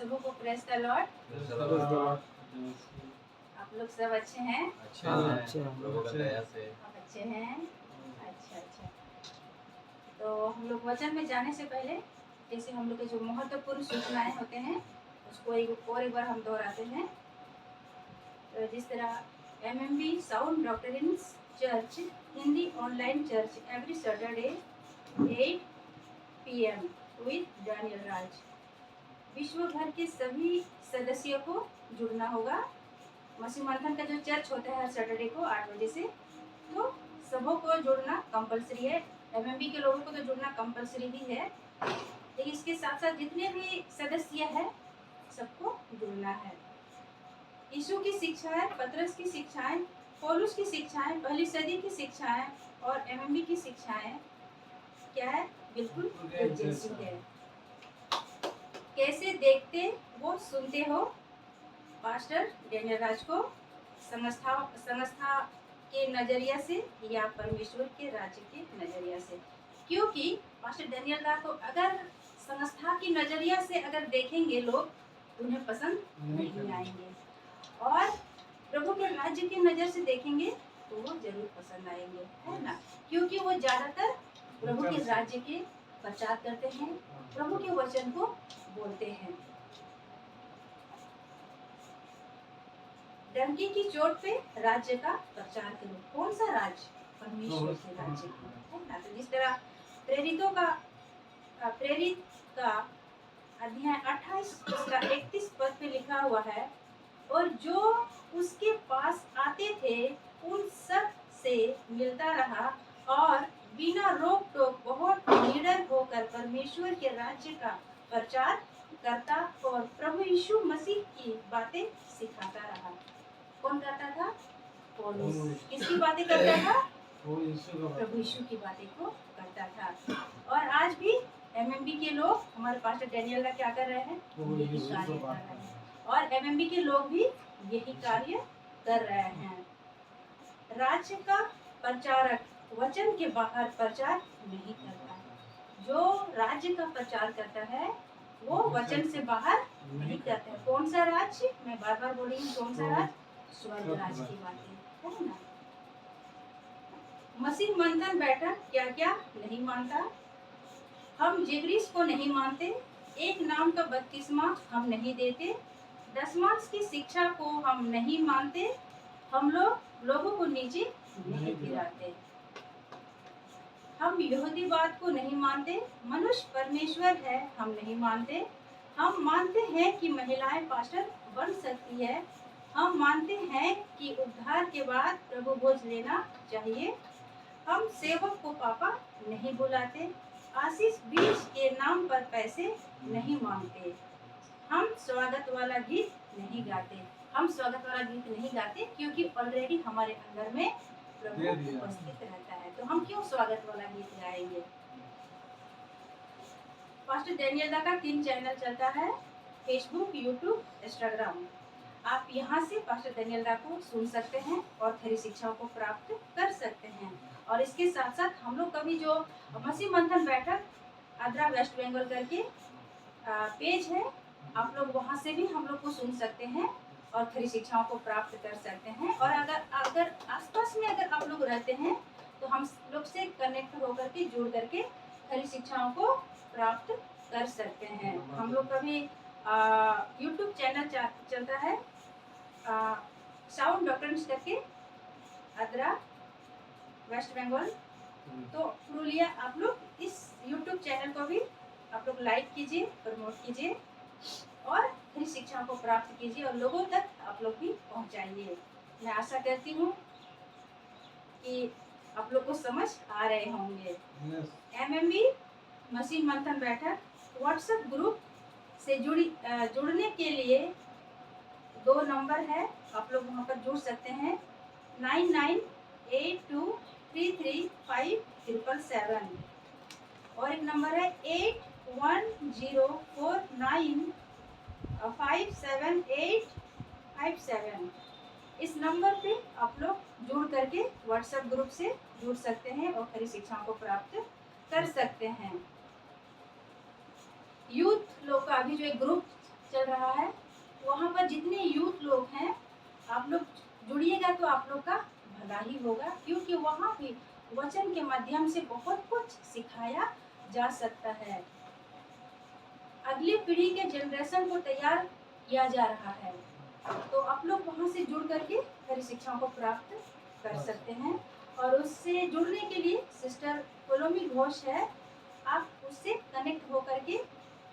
सबों को press the Lord. आप लोग सब अच्छे हैं? अच्छे हैं, प्रभु की दया से। आप अच्छे हैं? अच्छा अच्छा। तो हम लोग वचन में जाने से पहले जैसे हम लोग के जो महत्वपूर्ण सूचनाएं होते हैं उसको एक बार हम दोहराते हैं। तो जिस तरह MMB sound doctrines church Hindi online church every Saturday 8 PM with Daniel Raj. विश्व भर के सभी सदस्यों को जुड़ना होगा। मसीह मंथन का जो चर्च होता है हर सैटरडे को 8 बजे से, तो सबों को जुड़ना कंपलसरी है। एमएमबी के लोगों को तो जुड़ना कंपलसरी ही है, लेकिन इसके साथ साथ जितने भी सदस्य हैं सबको जुड़ना है। यीशु की शिक्षाएं, पतरस की शिक्षाएं, पौलुस की शिक्षाएं, पहली सदी की शिक्षाएं और एमएमबी की शिक्षाएं क्या है? बिल्कुल एक जैसी है। कैसे देखते वो सुनते हो पास्टर डैनियल राज को, संस्था के नजरिया से या परमेश्वर के राज्य के नजरिया से? क्योंकि पास्टर डैनियल राज को अगर संस्था की नजरिया से अगर देखेंगे लोग उन्हें पसंद नहीं आएंगे, और प्रभु के राज्य की नजर से देखेंगे तो वो जरूर पसंद आएंगे, है ना? क्योंकि वो ज्यादातर प्रभु के राज्य के प्रचार करते हैं, प्रभु के वचन को बोलते हैं। डंकी की चोट पे राज्य का प्रचार करो। कौन सा राज्य? परमेश्वर के राज्य का, है ना? तो जिस तरह प्रेरित का अध्याय 28 उसका 31 पद पे लिखा हुआ है, और जो उसके पास आते थे उन सब से मिलता रहा और बिना रोक टोक बहुत निडर होकर परमेश्वर के राज्य का प्रचार करता और प्रभु यीशु मसीह की बातें सिखाता रहा। कौन करता था? पौलुस। किसकी बातें करता था? प्रभु यीशु की बातें को करता था। और आज भी एमएमबी के लोग, हमारे पास्टर डैनियल का क्या कर रहे हैं? यही कार्य कर रहे हैं, और एमएमबी के लोग भी यही कार्य कर रहे हैं। राज्य का प्रचारक वचन के बाहर प्रचार नहीं करता है। जो राज्य का प्रचार करता है वो वचन से बाहर नहीं करता है। कौन सा राज्य? मैं बार बार बोल रही हूँ, कौन सा राज्य? स्वर्ग राज्य की बातें, है ना? मसीह मंथन बैठक क्या क्या नहीं मानता? हम जिब्रीस को नहीं मानते, एक नाम का बपतिस्मा हम नहीं देते, दशमांश की शिक्षा को हम नहीं मानते, हम लोगों को नीचे नहीं गिराते, हम यहूदीवाद को नहीं मानते, मनुष्य परमेश्वर है हम नहीं मानते, हम मानते हैं कि महिलाएं पास्टर बन सकती है, हम मानते हैं कि उद्धार के बाद प्रभु भोज लेना चाहिए, हम सेवक को पापा नहीं बुलाते, आशीष बीज के नाम पर पैसे नहीं मांगते, हम स्वागत वाला गीत नहीं गाते। हम स्वागत वाला गीत नहीं गाते क्योंकि ऑलरेडी हमारे अंदर में प्रभु उपस्थित रहता है, तो हम क्यों स्वागत वाला गीत गाएंगे? पास्टर डैनियल दा का 3 चैनल चलता है, फेसबुक, यूट्यूब, इंस्टाग्राम। आप यहाँ से पास्टर डैनियल दा को सुन सकते हैं और खरी शिक्षाओं को प्राप्त कर सकते हैं। और इसके साथ साथ हम लोग का भी जो मसीह मंथन बैठक आद्रा वेस्ट बंगाल करके पेज है, आप लोग वहाँ से भी हम लोग को सुन सकते हैं और खरी शिक्षाओं को प्राप्त कर सकते हैं। और अगर आसपास में अगर आप लोग रहते हैं तो हम लोग से कनेक्ट होकर के जुड़ करके खरी शिक्षाओं को प्राप्त कर सकते हैं। हम लोग का भी यूट्यूब चैनल चलता है साउंड डॉक्टर्स करके आद्रा वेस्ट बंगाल। तो पुरुलिया आप लोग इस यूट्यूब चैनल को भी आप लोग लाइक कीजिए, प्रमोट कीजिए और खरी शिक्षाओं को प्राप्त कीजिए और लोगों तक आप लोग भी पहुंचाइए। मैं आशा करती हूँ कि आप लोग को समझ आ रहे होंगे। एमएमबी मसीह मंथन बैठक व्हाट्सएप ग्रुप से जुड़ने के लिए 2 नंबर है, आप लोग वहाँ पर जुड़ सकते हैं, 9982335777 और एक नंबर है 8104957857। इस नंबर पे आप लोग जुड़ करके व्हाट्सएप ग्रुप से जुड़ सकते हैं और खरी शिक्षाओं को प्राप्त कर सकते हैं। यूथ लोग का अभी जो एक ग्रुप चल चल रहा है। वहाँ पर जितने यूथ लोग हैं, आप लोग जुड़िएगा तो आप लोग का भला ही होगा, क्योंकि वहाँ भी वचन के माध्यम से बहुत कुछ सिखाया जा सकता है। अगली पीढ़ी के जनरेशन को तैयार किया जा रहा है, तो आप लोग वहाँ से जुड़ करके हरी शिक्षा को प्राप्त कर सकते हैं। और उससे जुड़ने के लिए सिस्टर पोलोमी घोष है, आप उससे कनेक्ट होकर के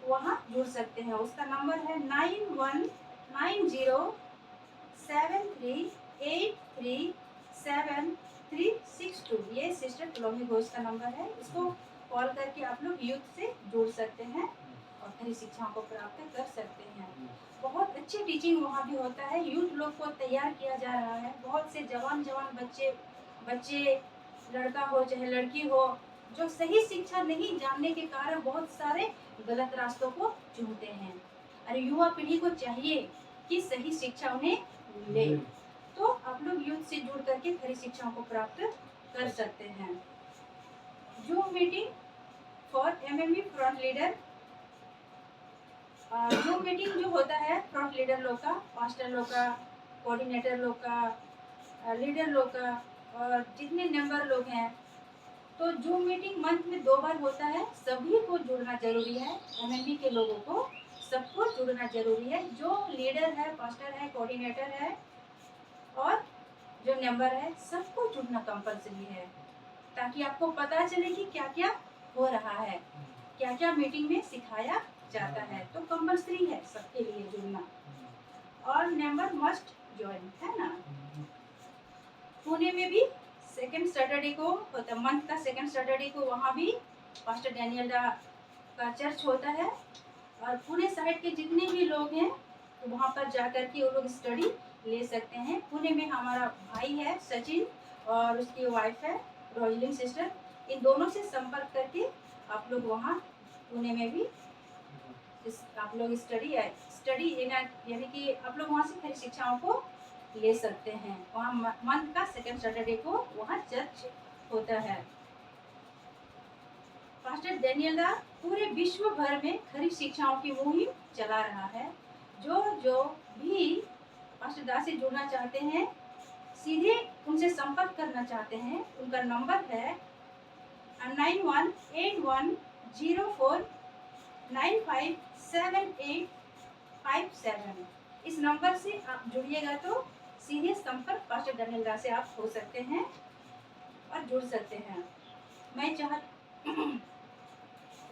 वहाँ जुड़ सकते हैं। उसका नंबर है 919073837362। ये सिस्टर पोलोमी घोष का नंबर है। इसको कॉल करके आप लोग यूथ से जुड़ सकते हैं और हरी शिक्षाओं को प्राप्त कर सकते हैं। बहुत अच्छी टीचिंग वहाँ भी होता है। यूथ लोग को तैयार किया जा रहा है। बहुत से जवान बच्चे लड़का हो चाहे लड़की हो, जो सही शिक्षा नहीं जानने के कारण बहुत सारे गलत रास्तों को चुनते हैं। और युवा पीढ़ी को चाहिए कि सही शिक्षा उन्हें मिले, तो आप लोग यूथ से जुड़ करके हरी शिक्षाओं को प्राप्त कर सकते हैं। Zoom meeting for MME front leader. Zoom meeting जो होता है फ्रंट लीडर लोग का, पास्टर लोग का, कोऑर्डिनेटर लोग का, लीडर लोग का और जितने मेंबर लोग हैं, तो जूम मीटिंग मंथ में 2 बार होता है। सभी को जुड़ना जरूरी है। एमएमबी के लोगों को सबको जुड़ना जरूरी है। जो लीडर है, पास्टर है, कोऑर्डिनेटर है और जो मेंबर है, सबको जुड़ना कंपलसरी है, ताकि आपको पता चले कि क्या क्या हो रहा है, क्या क्या मीटिंग में सिखाया जाता है। तो कंपलसरी है सबके लिए जुड़ना। और मेंबर मस्ट ज्वाइन, है ना। पुणे में भी सेकंड सैटरडे को होता है, मंथ का सेकंड सैटरडे को वहाँ भी पास्टर डैनियल दा का चर्च होता है। और पुणे साइड के जितने भी लोग हैं, तो वहाँ पर जाकर के वो लोग स्टडी ले सकते हैं। पुणे में हमारा भाई है सचिन और उसकी वाइफ है रोजलिन सिस्टर। इन दोनों से संपर्क करके आप लोग वहाँ पुणे में भी आप लोग स्टडी यानी कि आप लोग वहाँ से हरी शिक्षाओं को ले सकते हैं। वहाँ मंथ का सेकंड सैटरडे को वहाँ चर्च होता है। पास्टर डैनियल दा पूरे विश्व भर में हरी शिक्षाओं की मुहिम चला रहा है। जो भी पास्टर दा से जुड़ना चाहते हैं, सीधे उनसे संपर्क करना चाहते हैं, उनका नंबर है 918104957857। इस नंबर से आप जुड़िएगा तो सीधे संपर्क पास्टर डैनियल दा से आप हो सकते हैं और जुड़ सकते हैं। मैं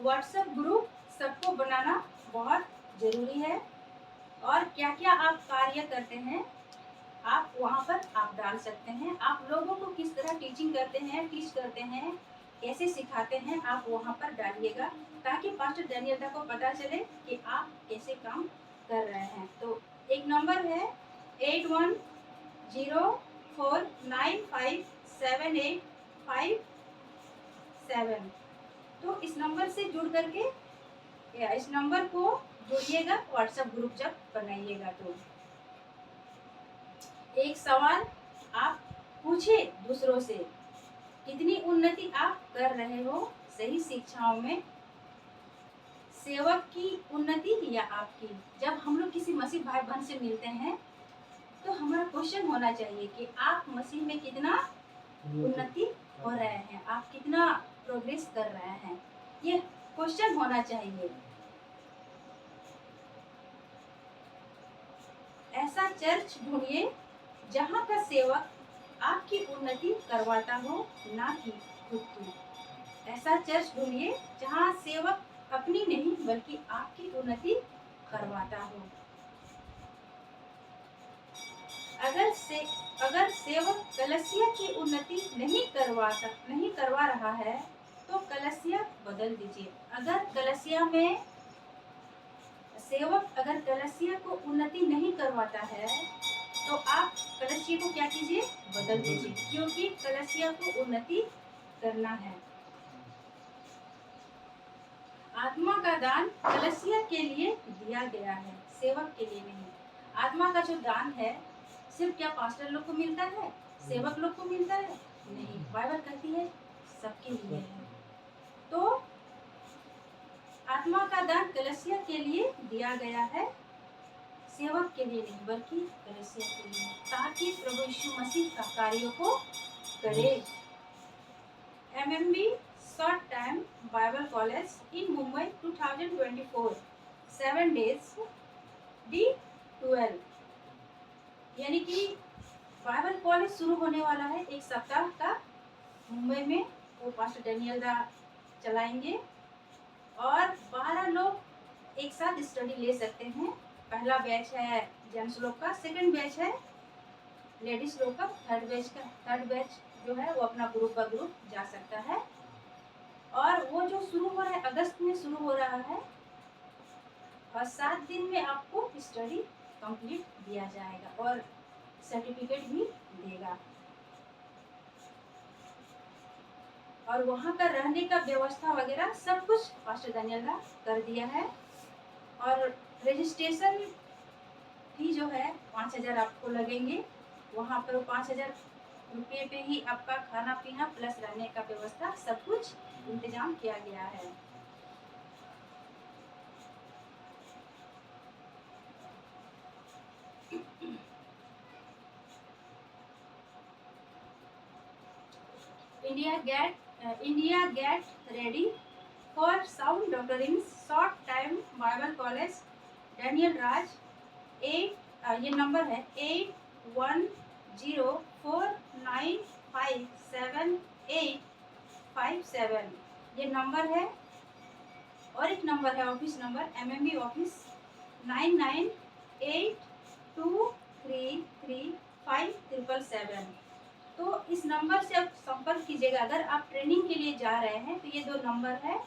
व्हाट्सएप ग्रुप सबको बनाना बहुत जरूरी है। और क्या क्या आप कार्य करते हैं, आप वहाँ पर आप डाल सकते हैं। आप लोगों को किस तरह टीचिंग करते हैं, टीच करते हैं, कैसे सिखाते हैं, आप वहाँ पर डालिएगा, ताकि पास्टर डैनियल दा को पता चले कि आप कैसे काम कर रहे हैं। तो एक नंबर है 8104957857। तो इस नंबर से जुड़ करके या इस नंबर को जुड़िएगा व्हाट्सएप ग्रुप जब बनाइएगा। तो एक सवाल आप पूछे दूसरों से, कितनी उन्नति आप कर रहे हो सही शिक्षाओं में, सेवक की उन्नति या आपकी। जब हम लोग किसी मसीह भाई बहन से मिलते हैं, तो हमारा क्वेश्चन होना चाहिए कि आप मसीह में कितना उन्नति हो रहे हैं, आप कितना प्रोग्रेस कर रहे हैं। ये क्वेश्चन होना चाहिए। ऐसा चर्च ढूंढिए जहाँ का सेवक आपकी उन्नति करवाता हो, ना कि खुद की। ऐसा चर्च ढूंढिए जहाँ सेवक अपनी नहीं बल्कि आपकी उन्नति करवाता हो। अगर सेवक कलीसिया की उन्नति नहीं करवा रहा है, तो कलीसिया बदल दीजिए। अगर कलीसिया को उन्नति नहीं करवाता है, तो आप कलीसिया को क्या कीजिए, बदल दीजिए, क्योंकि कलीसिया को उन्नति करना है। आत्मा का दान कलीसिया के लिए दिया गया है, सेवक के लिए नहीं। आत्मा का जो दान है सिर्फ क्या पास्टर लोग को मिलता है, सेवक लोग को मिलता है? नहीं, बाइबल कहती है सबके लिए है। तो आत्मा का दान कलीसिया के लिए दिया गया है सेवक के लिए नहीं बल्कि कलीसिया के लिए, ताकि प्रभु यीशु मसीह का कार्यों को करे। MMB short time Bible college in Mumbai 2024 7 days D12, यानी कि बाइबल कॉलेज शुरू होने वाला है एक सप्ताह का मुंबई में। वो पास्टर डैनियल दा चलाएंगे और 12 लोग एक साथ स्टडी ले सकते हैं। पहला बैच है जेंट्स लोग का, सेकंड बैच है लेडीज लोग का, थर्ड बैच जो है वो अपना ग्रुप बाय ग्रुप जा सकता है। और वो जो शुरू हो रहा है अगस्त में शुरू हो रहा है और 7 दिन में आपको स्टडी कंप्लीट दिया जाएगा और सर्टिफिकेट भी देगा। और वहाँ का रहने का व्यवस्था वगैरह सब कुछ पास्टर डैनियल ने कर दिया है। और रजिस्ट्रेशन फी जो है 5,000 आपको लगेंगे। वहाँ पर 5,000 रुपये पे ही आपका खाना पीना प्लस रहने का व्यवस्था सब कुछ इंतजाम किया गया है। India get ready for sound doctoring short time Bible college Daniel Raj 8 ये नंबर है 8104957857 ये नंबर है। और एक नंबर है ऑफिस नंबर MMB ऑफिस 9982335777। तो इस नंबर से आप संपर्क कीजिएगा। अगर आप ट्रेनिंग के लिए जा रहे हैं तो ये 2 नंबर है,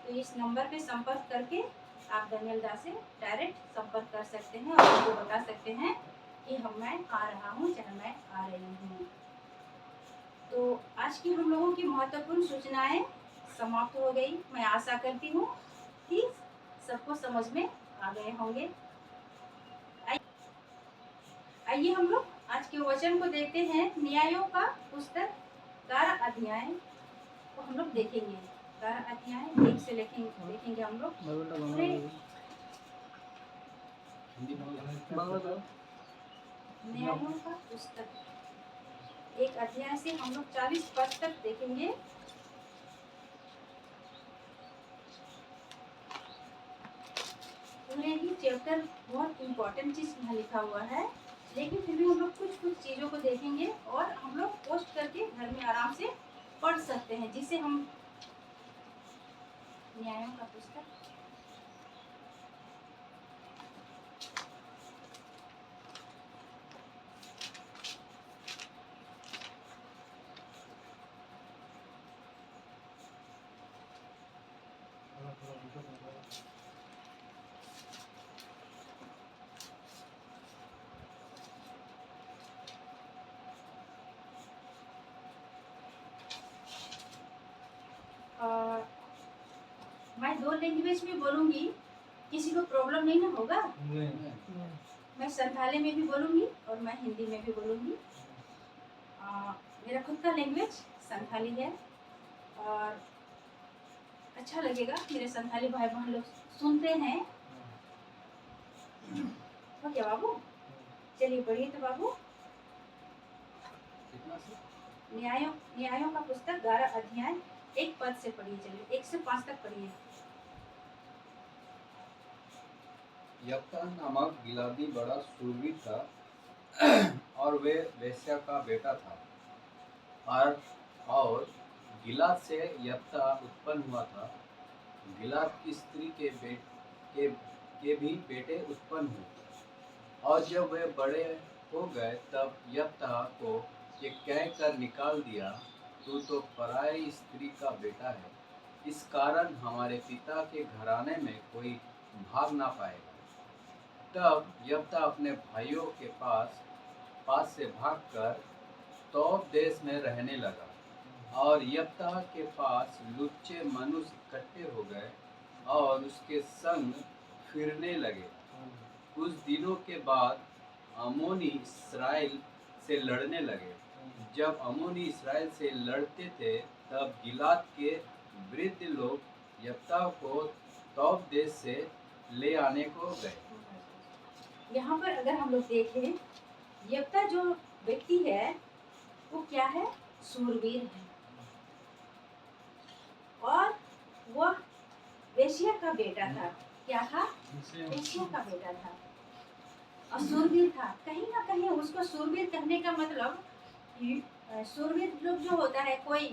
तो इस नंबर पे संपर्क करके आप डैनियल दा से डायरेक्ट संपर्क कर सकते हैं और उनको बता सकते हैं कि मैं आ रहा हूँ चाहे मैं आ रही हूँ। तो आज की हम लोगों की महत्वपूर्ण सूचनाएं समाप्त हो गई। मैं आशा करती हूँ कि सबको समझ में आ गए होंगे। आइए हम लोग आज के वचन को देखते हैं। न्यायों का पुस्तक 11 अध्याय को हम लोग देखेंगे। 11 अध्याय 1 से देखेंगे हम लोग। न्यायों का पुस्तक 1 अध्याय से हम लोग 40 पद तक देखेंगे। पूरे ही चैप्टर बहुत इम्पोर्टेंट चीज यहाँ लिखा हुआ है, लेकिन फिर भी हम लोग कुछ चीज़ों को देखेंगे और हम लोग पोस्ट करके घर में आराम से पढ़ सकते हैं, जिससे हम न्यायों का पुस्तक मैं 2 लैंग्वेज में बोलूँगी, किसी को प्रॉब्लम नहीं ना होगा? मैं संथाली में भी बोलूँगी और मैं हिंदी में भी बोलूँगी। मेरा खुद का लैंग्वेज संथाली है और अच्छा लगेगा, मेरे संथाली भाई बहन लोग सुनते हैं। हो क्या बाबू? चलिए पढ़िए तो बाबू। न्यायों का पुस्तक 11 अध्याय 1 पद से पढ़िए। चलिए 1 से 5 तक पढ़िए। यफ्ता नामक गिलादी बड़ा शूरवीर था और वे वेश्या का बेटा था। और गिलाद से यफ्ता उत्पन्न हुआ था। गिलाद की स्त्री के भी बेटे उत्पन्न हुए। और जब वे बड़े हो गए तब यफ्ता को ये कहकर निकाल दिया, तू तो पराई स्त्री का बेटा है, इस कारण हमारे पिता के घराने में कोई भाग ना पाएगा। तब यफ्ता अपने भाइयों के पास से भागकर तौब देश में रहने लगा। और यफ्ता के पास लुच्चे मनुष्य इकट्ठे हो गए और उसके संग फिरने लगे। कुछ दिनों के बाद अम्मोनी इसराइल से लड़ने लगे। जब अम्मोनी इसराइल से लड़ते थे तब गिलाद के वृद्ध लोग यफ्ता को तौब देश से ले आने को गए। यहाँ पर अगर हम लोग देखें, यप्ता जो व्यक्ति है वो क्या है, सूरवीर है, और वह वेश्या का बेटा था। क्या था, वेश्या का बेटा था और सूरवीर था। कहीं ना कहीं उसको सूरवीर कहने का मतलब, सूरवीर लोग जो होता है, कोई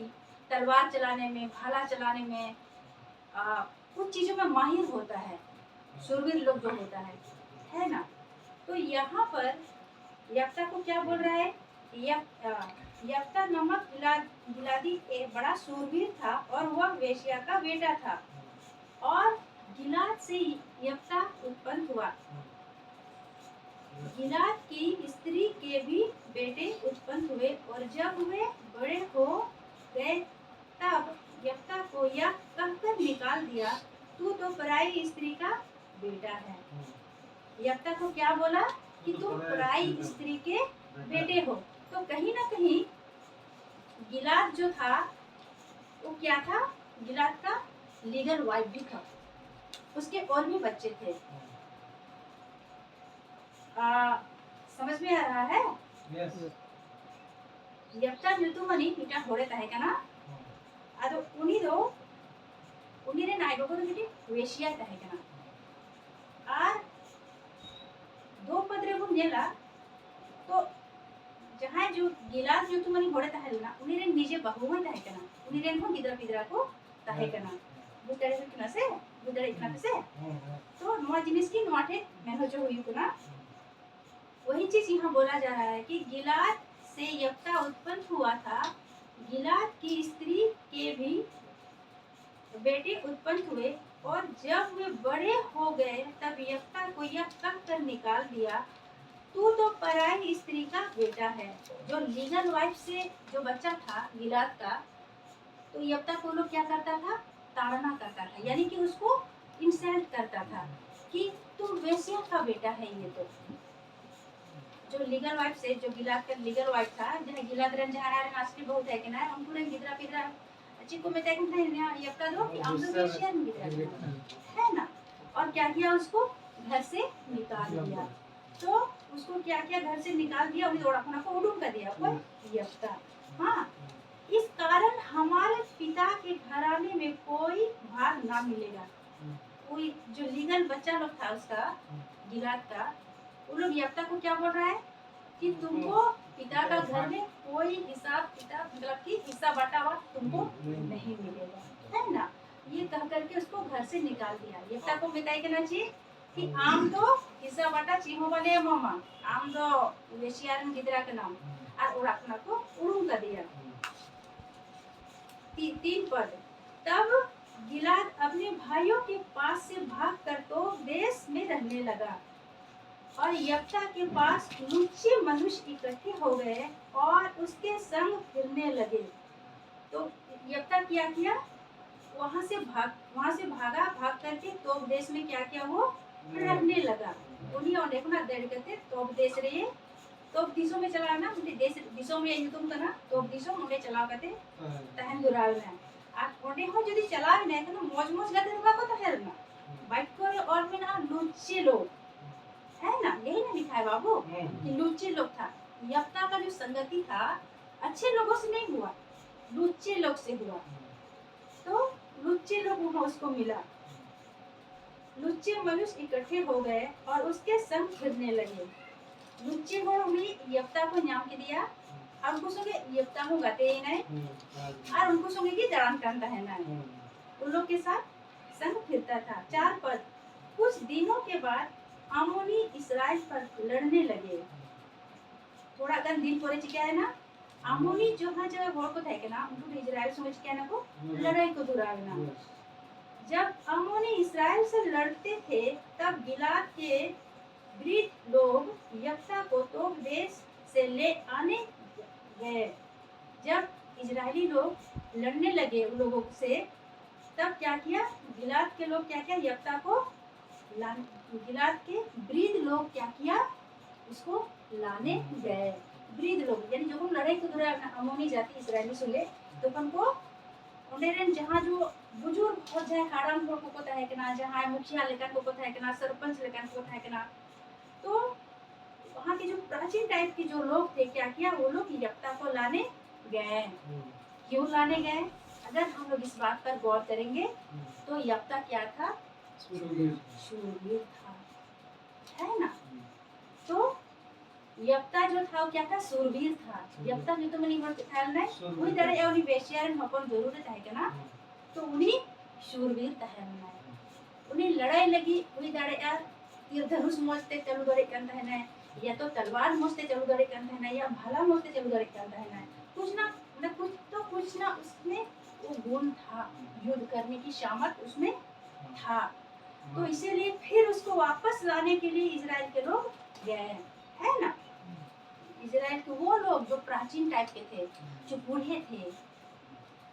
तलवार चलाने में, भाला चलाने में, कुछ चीजों में माहिर होता है, सूरवीर लोग जो होता है ना। तो यहाँ पर यप्ता को क्या बोल रहा है, यप्ता नामक गिलादी एक बड़ा सूरवीर था और वह वेश्या का बेटा था, और गिलाद से यप्ता उत्पन्न हुआ। गिलाद की स्त्री के भी बेटे उत्पन्न हुए, और जब वे बड़े हो गए तब यप्ता को यह कहकर निकाल दिया, तू तो पराई स्त्री का बेटा है। यप्ता को क्या बोला कि तुम पराई स्त्री के बेटे हो। तो कहीं ना कहीं गिलाद जो था वो क्या था, गिलाद का लीगल वाइफ भी था, उसके और भी बच्चे थे। समझ में आ रहा है? यप्ता ऋतुमणि पिता होरे तहेकना ಅದು उन्हीं नायकों को वेशिया तहेकना और दो पदरे को नेला। तो जहाँ जो गिलाद ऋतुमणि होरे तहेलना उन्हीं निजे बहु में तहेकना, उन्हीं को गिदरा पिदरा को तहेकना बुतरे इतना से। तो नवा जिनिस की नवाटे मेनो जो हुई को ना, वही चीज यहाँ बोला जा रहा है कि गिलाद से यप्ता उत्पन्न हुआ था, गिलाद की स्त्री के भी बेटे उत्पन्न हुए, और जब वे बड़े हो गए तब यप्ता को यह कहकर निकाल दिया, तू तो पराई स्त्री का बेटा है। जो लीगल वाइफ से जो बच्चा था गिलाद का, तो यप्ता को लोग क्या करता था, ताड़ना करता था, यानी कि उसको इंसल्ट करता था कि तू वेश्या का बेटा है। ये तो जो लीगल वाइफ से, जो गिलाद का लीगल वाइफ था, जहाँ गिलाद रन जहाँ नास्टी बहुत है कि ना, उनको रे गिदरा पिदरा चिको में तक नहीं यप्ता दो कि हम तो वेश्या गिदरा है ना। और क्या किया, उसको घर से निकाल दिया। तो उसको क्या किया, घर से निकाल दिया, उन्हें ओढ़ापना को उड़ूम कर दिया पर यप्ता। हाँ, इस कारण हमारे पिता के घराने में कोई भाग ना मिलेगा। कोई जो लीगल बच्चा लोग था उसका, गिलाद का, वो लोग यप्ता को क्या बोल रहा है कि तुमको पिता का घर में कोई हिसाब किताब, मतलब कि हिस्सा बटावा तुमको नहीं मिलेगा, है ना। ये कह करके उसको घर से निकाल दिया। यप्ता को बताई कहना चाहिए कि आम दो हिस्सा बटा चीहो वाले मामा, आम दो वेशियारन गिदरा के नाम, और उड़ापना को उड़ूम कर दिया। तीन पद। तब गिलाद अपने भाइयों के पास से भागकर तो देश में रहने लगा, और यप्ता के पास लुच्चे मनुष्य इकट्ठे हो गए और उसके संग फिरने लगे। तो यप्ता क्या किया, वहां से भागा, भाग करके तोब देश में क्या किया, वो रहने लगा। उन्हीं और देखो ना देर कहते तोब देश रहे, तोब दिशों में चला ना, उन्हें देश दिशों में यही तुम करना, तोब दिशों उन्हें चला करते तहन दुराव ना आज उन्हें हो यदि चला ना तो मौज मौज गते रुका को तो है ना बाइक को, और में ना लुच्चे लोग है ना, यही ना लिखा है बाबू कि लुच्चे लोग था। यप्ता का जो संगति था अच्छे लोगों से नहीं हुआ, लुच्चे लोग से हुआ। तो लुच्चे लोग वहां उसको मिला, लुच्चे मनुष्य इकट्ठे हो गए और उसके संग फिरने लगे। लुच्चे हो भी यप्ता को नाम के दिया, और उनको संगे यप्ता को गाते ही नहीं, और उनको संगे की दरान करता है ना, उन लोग के साथ संग फिरता था। 4 पद। कुछ दिनों के बाद अम्मोनी इस्राएल पर लड़ने लगे। थोड़ा गन दिन परे क्या है ना, अम्मोनी जो है जब होड़ को थे के ना, उनको इजराइल समझ के ना को लड़ाई को दुरावना। जब अम्मोनी इस्राएल से लड़ते थे तब गिलाद के वृद्ध लोग यप्ता को तोब देश से ले आने गए। जब इजरायली लोग लड़ने लगे उन लोगों से, तब क्या किया, गिलाद के लोग क्या किया, यप्ता को गिलाद के वृद्ध लोग क्या किया, उसको लाने गए। वृद्ध लोग यानी जो लड़ाई को दौरान अमोनी जाति इजरायली सुले तो उनको उन्हें जहाँ जो बुजुर्ग हो जाए हाराम को पता है कि ना, जहाँ मुखिया लेकर को पता है कि ना, सरपंच लेकर को पता है कि ना, तो वहाँ के जो प्राचीन टाइप के जो लोग थे, क्या किया वो लोग, यप्ता को लाने गए। क्यों लाने गए? अगर हम लोग इस बात पर गौर करेंगे तो यप्ता क्या था? शूरवीर था, है ना। तो यप्ता जो था वो क्या था? शूरवीर था। यप्ता जो तो मनी वर्त थाल ने उनी दारे ए उनी बेशियारन हपन जरूरत है क्या, तो उनी शूरवीर तहलना है। उन्हें लड़ाई लगी उनी दारे यार तीर धनुष मोजते चलू दौड़े करता है ना, या तो तलवार मोजते चलू दौड़े करता है ना, या भाला मोजते चलू दौड़े करता है ना, कुछ ना कुछ ना उसमें वो गुण था, युद्ध करने की सामर्थ उसमें था। तो इसीलिए फिर उसको वापस लाने के लिए इजराइल के लोग गए, है ना। इजराइल के वो लोग जो प्राचीन टाइप के थे, जो बूढ़े थे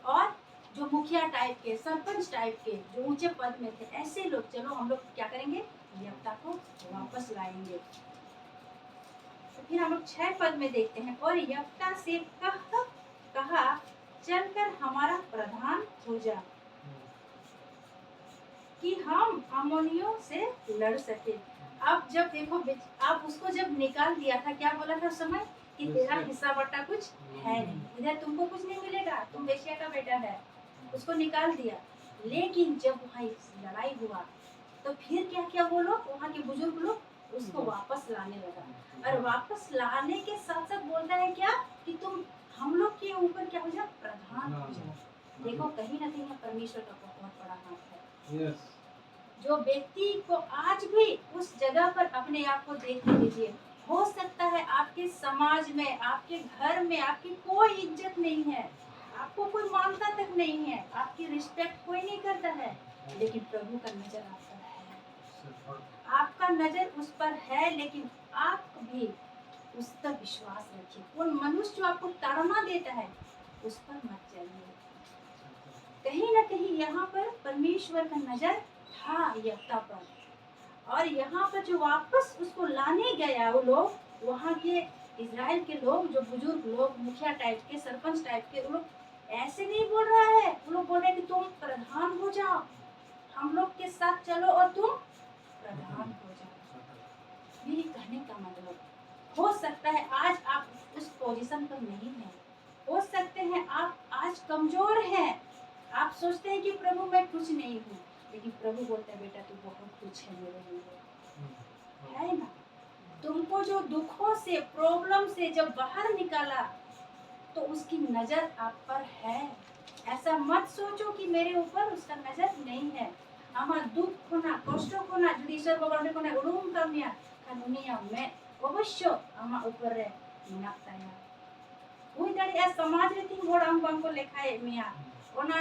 और जो मुखिया टाइप के, सरपंच टाइप के, जो ऊंचे पद में थे, ऐसे लोग, चलो हम लोग क्या करेंगे, यप्ता को वापस लाएंगे। तो फिर हम लोग 6 पद में देखते हैं, और यप्ता से कहा चलकर हमारा प्रधान हो जा कि हम अम्मोनियों से लड़ सके। अब जब देखो, आप उसको जब निकाल दिया था, क्या बोला था उस समय कि तेरा हिस्सा बट्टा कुछ है नहीं, इधर तुमको कुछ नहीं मिलेगा, तुम वेश्या का बेटा है, उसको निकाल दिया। लेकिन जब वहाँ लड़ाई हुआ तो फिर क्या किया वो लोग, वहाँ के बुजुर्ग लोग उसको वापस लाने लगा, और वापस लाने के साथ साथ बोलता है क्या कि तुम हम लोग के ऊपर क्या हो जाओ, प्रधान हो जाओ। देखो कहीं ना कहीं परमेश्वर का बहुत बड़ा हाथ है। जो व्यक्ति को आज भी उस जगह पर अपने आप को देखने दीजिए, हो सकता है आपके समाज में, आपके घर में आपकी कोई इज्जत नहीं है, आपको कोई मानता तक नहीं है, आपकी रिस्पेक्ट कोई नहीं करता है, लेकिन प्रभु का नजर आप पर है, आपका नजर उस पर है, लेकिन आप भी उस पर विश्वास रखिए। उन मनुष्य जो आपको ताड़ना देता है उस पर मत जाइए। कहीं ना कहीं यहाँ पर परमेश्वर का नजर था यप्ता पर, और यहाँ पर जो वापस उसको लाने गया वो लोग, वहाँ के इजराइल के लोग, जो बुजुर्ग लोग, मुखिया टाइप के, सरपंच टाइप के, वो लोग ऐसे नहीं बोल रहा है, वो लोग बोल रहे हैं कि तुम प्रधान हो जाओ, हम लोग के साथ चलो और तुम प्रधान हो जाओ। मेरे कहने का मतलब, हो सकता है आज आप उस पोजीशन पर नहीं है, हो सकते हैं आप आज कमजोर हैं, आप सोचते हैं कि प्रभु मैं कुछ नहीं हूँ, लेकिन प्रभु बोलता है बेटा तू बहुत कुछ है मेरे लिए, है ना। तुमको जो दुखों से, प्रॉब्लम से जब बाहर निकाला तो उसकी नजर आप पर है। ऐसा मत सोचो कि मेरे ऊपर उसका नजर नहीं है। আমার দুঃখ খোনা, কষ্ট খোনা যদি ঈশ্বর ভগবানের কোনে উড়ুম কামিয়া কানুনিয়া মে অবশ্য আমার উপরে মিনাক্তায়া हुई दाड़ी आ समाज रे तीन घोड़ा हम बंको लेखाए मिया ओना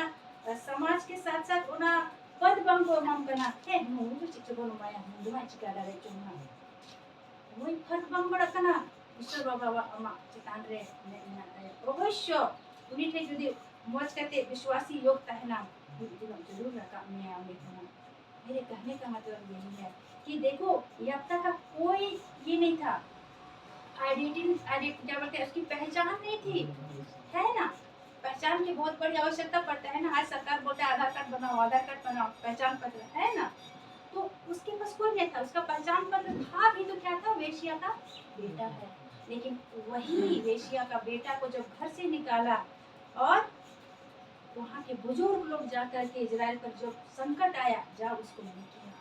समाज के साथ साथ ओना पद बंको हम कना हे मुंडु चिचो बोलो माया मुंडु मा चिका डाले चुना मुई फट बंग बड़ा कना ईश्वर बाबा अमा चितान रे ने मिनाक्ताया अवश्य उनी थे यदि मोज करते विश्वासी योग तहना जरूर लगा मिया देखना। मेरे कहने का मतलब यही है कि देखो यप्ता का कोई ये नहीं था, आइडेंटिटी क्या बोलते हैं, उसकी पहचान नहीं थी, है ना। पहचान की बहुत बड़ी आवश्यकता पड़ता है ना। आज सरकार बोलते हैं आधार कार्ड बनाओ, आधार कार्ड बनाओ, पहचान पत्र, है ना। तो उसके पास कोई नहीं था, उसका पहचान पत्र था भी तो क्या था, वेश्या का बेटा है। लेकिन वही वेश्या का बेटा को जब घर से निकाला और वहाँ के बुजुर्ग लोग जाकर के इजराइल पर जब संकट आया, जा उसको नहीं किया।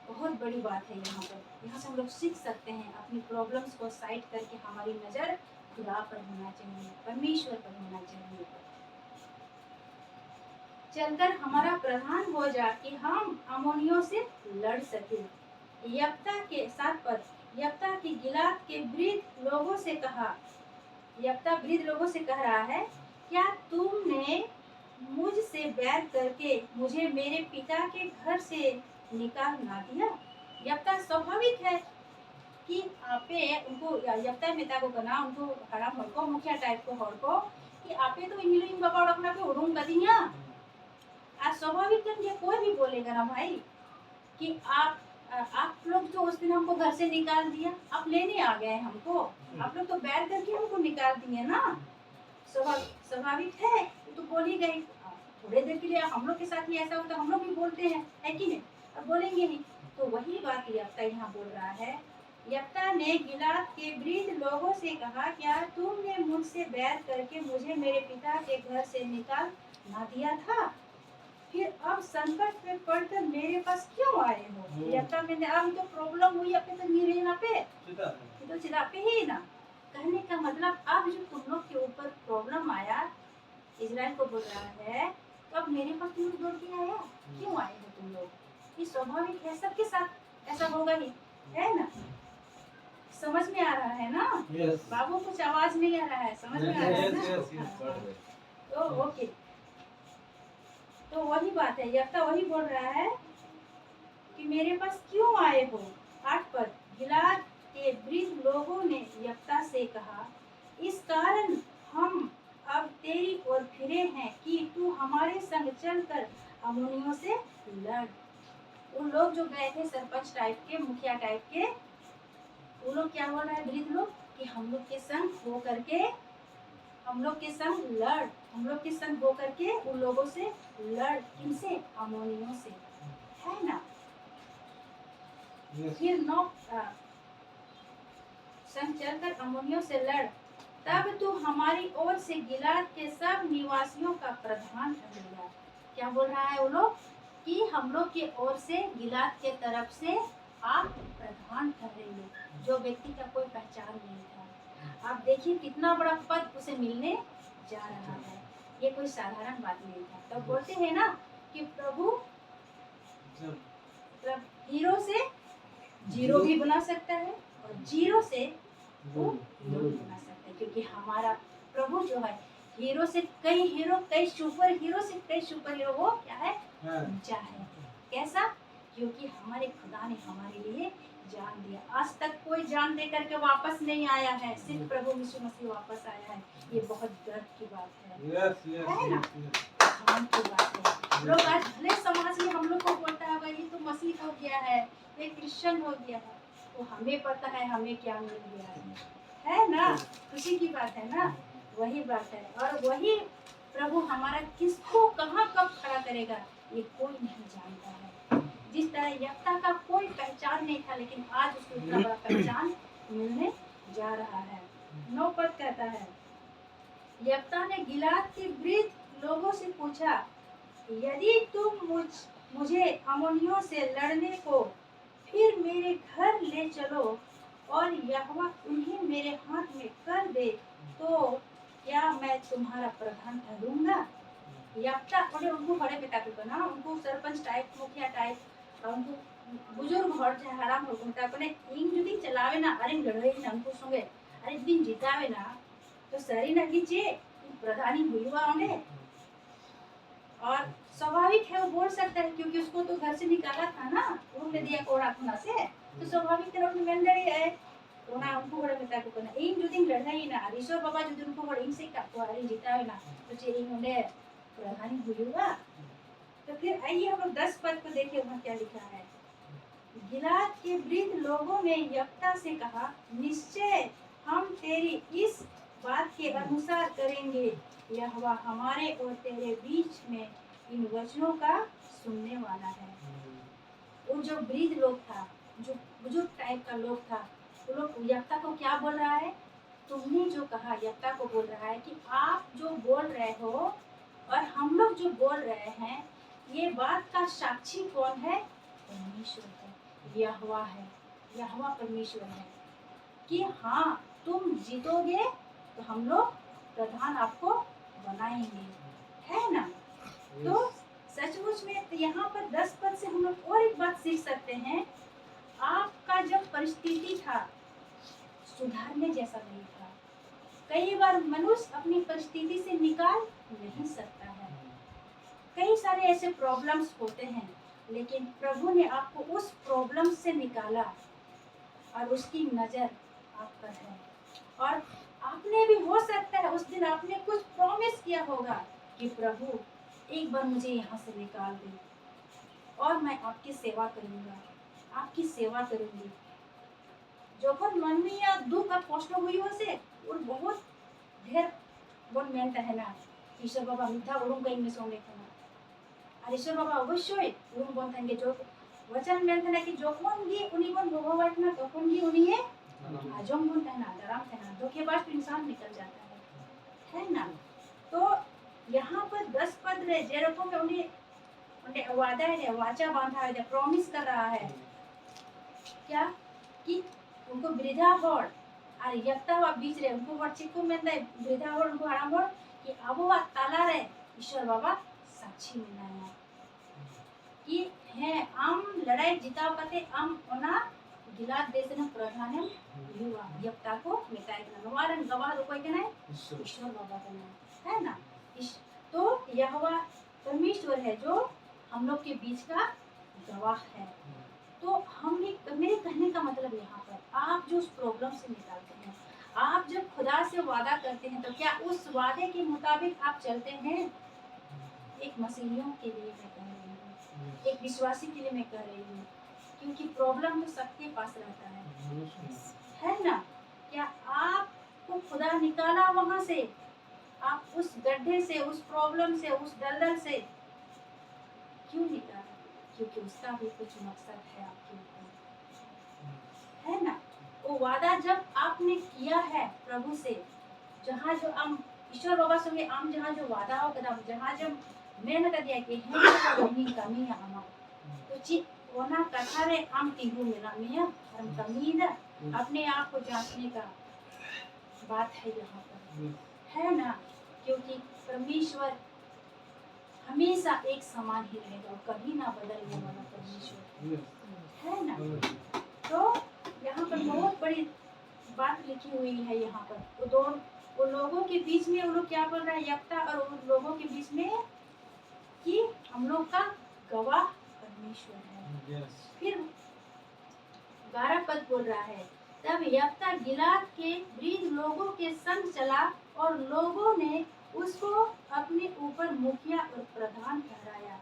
बहुत बड़ी बात है यहाँ पर। यहाँ से हम लोग सीख सकते हैं, अपनी प्रॉब्लम्स को साइड करके हमारी नजर खुदा पर होना चाहिए, परमेश्वर पर होना चाहिए। चलकर हमारा प्रधान हो जा कि हम अम्मोनियों से लड़ सके। यप्ता के साथ पर यप्ता की गिलाद के वृद्ध लोगों से कहा, यप्ता वृद्ध लोगों से कह रहा है, क्या तुमने मुझसे बैर करके मुझे मेरे पिता के घर से निकाल ना दिया। यप्ता स्वाभाविक है कि आपे उनको यप्ता मेता को कना उनको हराम हड़को मुखिया टाइप को हड़को कि आपे तो इंग्लिश बाबा अपना पे उड़ूम कर दिया। आज स्वाभाविक है, कोई भी बोलेगा ना भाई कि आप लोग तो उस दिन हमको घर से निकाल दिया, आप लेने आ गए हमको, आप लोग तो बैर करके हमको निकाल दिए ना। स्वाभाविक है, तो बोल ही गई। थोड़े देर के लिए हम लोग के साथ ही ऐसा होता, हम लोग भी बोलते हैं, है कि नहीं, अब बोलेंगे ही। तो वही बात यप्ता यहाँ बोल रहा है। यप्ता ने गिलाद के वृद्ध लोगों से कहा, क्या तुमने मुझसे बैर करके मुझे मेरे पिता के घर से निकाल ना दिया था? फिर अब संकट में पड़कर मेरे पास क्यों आए हो? यप्ता में अब तो प्रॉब्लम हुई, अपने तो नहीं रहना पे तो चिल्ला पे ही ना। कहने का मतलब अब जो तुम लोग के ऊपर प्रॉब्लम आया, इजराइल को बोल रहा है, तो अब मेरे पास तुम लोग दौड़ के आया, क्यों आए हो तुम लोग? ये स्वाभाविक है, सबके साथ ऐसा होगा ही, है ना? समझ में आ रहा है ना? बाबू कुछ आवाज नहीं आ रहा है, समझ में आ रहा है ना? तो ओके, तो वही बात है, यफ्ता वही बोल रहा है कि मेरे पास क्यों आए हो। 8 पद, गिलाद के वृद्ध लोगों ने यफ्ता से कहा, इस कारण हम अब तेरी ओर फिरे हैं कि तू हमारे संग चलकर अम्मोनियों से लड़। उन लोग जो गए थे सरपंच टाइप के, मुखिया टाइप के, वो लोग क्या बोल रहे हैं वृद्ध लोग कि हम लोग के संग हो करके, हम लोग के संग लड़, हम लोग के संग हो करके उन लोगों से लड़। किनसे? अम्मोनियों से, है ना? फिर 9 संग चलकर अम्मोनियों से लड़, तब तू हमारी ओर से गिलाद के सब निवासियों का प्रधान ठहरेगा। क्या बोल रहा है वो लोग कि हम लोग के ओर से गिलाद के तरफ से आप प्रधान ठहरेंगे। जो व्यक्ति का कोई पहचान नहीं था, आप देखिए कितना बड़ा पद उसे मिलने जा रहा है। ये कोई साधारण बात नहीं था। तब बोलते हैं ना कि प्रभु हीरो से जीरो भी बना सकता है और जीरो से वो हीरो भी बना सकता है, क्योंकि हमारा प्रभु जो है हीरो से कई हीरो, कई सुपर हीरो से कई सुपर हीरो, वो क्या है? ऊंचा है। कैसा? क्योंकि हमारे खुदा ने हमारे लिए जान दिया। आज तक कोई जान दे करके वापस नहीं आया है, सिर्फ प्रभु यीशु मसीह वापस आया है। ये बहुत गर्व की बात है, है ना? हाँ की बात है। लोग आज भले समाज में हम लोग को बोलता है ये तो मसीह हो गया है, ये क्रिश्चियन हो गया है, तो हमें पता है हमें क्या मिल गया है ना? खुशी की बात है ना? वही बात है। और वही प्रभु हमारा किसको कहाँ कब खड़ा करेगा ये कोई नहीं जानता है। जिस तरह यफ्ता का कोई पहचान नहीं था, लेकिन आज उसको इतना बड़ा पहचान मिलने जा रहा है। 9 पद कहता है, यफ्ता ने गिलाद के वृद्ध लोगों से पूछा, यदि तुम मुझे अम्मोनियों से लड़ने को फिर मेरे घर ले चलो और यहोवा उन्हें मेरे हाथ में कर दे, तो क्या मैं तुम्हारा प्रधान ठहरूंगा? यफ्ता और उनको बड़े पिता को बना, उनको सरपंच टाइप, मुखिया टाइप, उनको बुजुर्ग हर चाहे हराम हो उनका अपने इन जुदी चलावे ना, अरे लड़ाई ना उनको संगे, अरे दिन जितावे ना तो सरी ना कीजिए प्रधानी हुआ होंगे। और स्वाभाविक है वो बोल सकता है, क्योंकि उसको तो घर से निकाला था ना, उन्होंने दिया कोड़ा खुना से, तो स्वाभाविक है उनमें मेंदड़ी है कोना उनको बड़े पिता को कोना इन जो दिन लड़ाई ना ईश्वर बाबा जो दिन उनको बड़े इनसे का तो अरे जितावे ना तो चेरी उन्हें प्रधानी हुआ। तो फिर आइए हम लोग 10 पद को देखिए वहाँ क्या लिखा है। गिलाद के वृद्ध लोगों ने यफ्ता से कहा, निश्चय हम तेरी इस बात के अनुसार करेंगे। यहोवा हमारे और तेरे बीच में इन वचनों का सुनने वाला है। वो जो वृद्ध लोग था, जो बुजुर्ग टाइप का लोग था, वो लोग यफ्ता को क्या बोल रहा है? तुमने जो कहा, यफ्ता को बोल रहा है कि आप जो बोल रहे हो और हम लोग जो बोल रहे हैं, ये बात का साक्षी कौन है? परमेश्वर है, यहोवा है, यहोवा परमेश्वर है कि हाँ तुम जीतोगे तो हम लोग प्रधान आपको बनाएंगे, है ना? तो सचमुच में तो यहाँ पर 10 पद से हम लोग और एक बात सीख सकते हैं। आपका जब परिस्थिति था सुधारने जैसा नहीं था। कई बार मनुष्य अपनी परिस्थिति से निकाल नहीं सकता है। कई सारे ऐसे प्रॉब्लम्स होते हैं, लेकिन प्रभु ने आपको उस प्रॉब्लम से निकाला और उसकी नजर आप पर है। और आपने भी हो सकता है उस दिन आपने कुछ प्रॉमिस किया होगा कि प्रभु एक बार मुझे यहाँ से निकाल दे और मैं आपकी सेवा करूँगा, आपकी सेवा करूँगी। যখন মাননীয় দুঃখ আর কষ্ট হইব সে ওর বহুত ঢের বড় মেনটা है না ঈশ্বর বাবা মিথ্যা ওরম কই में সঙ্গে खाना আর ঈশ্বর বাবা অবশ্যই ওরম বল থাকেंगे जो वचन मेलथना कि जोखन गी उन्हीं बन भोगवाटना तोखन गी उन्हीं है आजम बन कहना दराम कहना धोखेबाज तो इंसान निकल जाता है ना। तो यहाँ पर 10 पद रहे जेरकम में उन्हें उन्हें वादा है वाचा बांधा है प्रॉमिस कर रहा है क्या कि उनको वृद्धा होड़ और यक्ता हुआ बीच रहे उनको वर्चिको में दे वृद्धा होड़ उनको आराम होड़ कि अब वो ताला रहे ईश्वर बाबा साक्षी में ना कि है आम लड़ाई जिता पाते आम ओना गिलाद देश ने प्रधान युवा यक्ता को मिटाई करना नवारन गवाह कोई कहना है ईश्वर बाबा कहना है ना। तो यहोवा परमेश्वर है जो हम लोग के बीच का गवाह है। तो हमने मेरे कहने का मतलब यहाँ पर आप जो उस प्रॉब्लम से निकालते हैं आप जब खुदा से वादा करते हैं तो क्या उस वादे के मुताबिक आप चलते हैं। एक मसीहियों के लिए मैं कह रही हूँ एक विश्वासी के लिए मैं कह रही हूँ क्योंकि प्रॉब्लम तो सबके पास रहता है ना। क्या आपको खुदा निकाला वहां से आप उस गड्ढे से उस प्रॉब्लम से उस दलदल से क्यों निकाला क्योंकि उसका भी कुछ मकसद है आपके ऊपर है ना। वो वादा जब आपने किया है प्रभु से जहाँ जो हम ईश्वर बाबा संगे हम जहाँ जो वादा हो कदम जहाँ जब मैंने कह दिया कि है कमी कमी है हम तो ची ओना कथा रे हम टिहु मिला मिया हम कमी है अपने आप को जांचने का बात है यहाँ पर है ना। क्योंकि परमेश्वर हमेशा एक समान ही रहेगा और कभी ना बदलने वाला परमेश्वर है ना। तो यहाँ पर बहुत बड़ी बात लिखी हुई है यहाँ पर वो लोगों के बीच में वो लोग क्या बोल रहा है यक्ता और उन लोगों के बीच में कि हम लोग का गवाह परमेश्वर है। फिर 12 पद बोल रहा है तब यफ्ता गिलाद के वृद्ध लोगों के संग चला और लोगों ने उसको अपने ऊपर मुखिया और प्रधान ठहराया।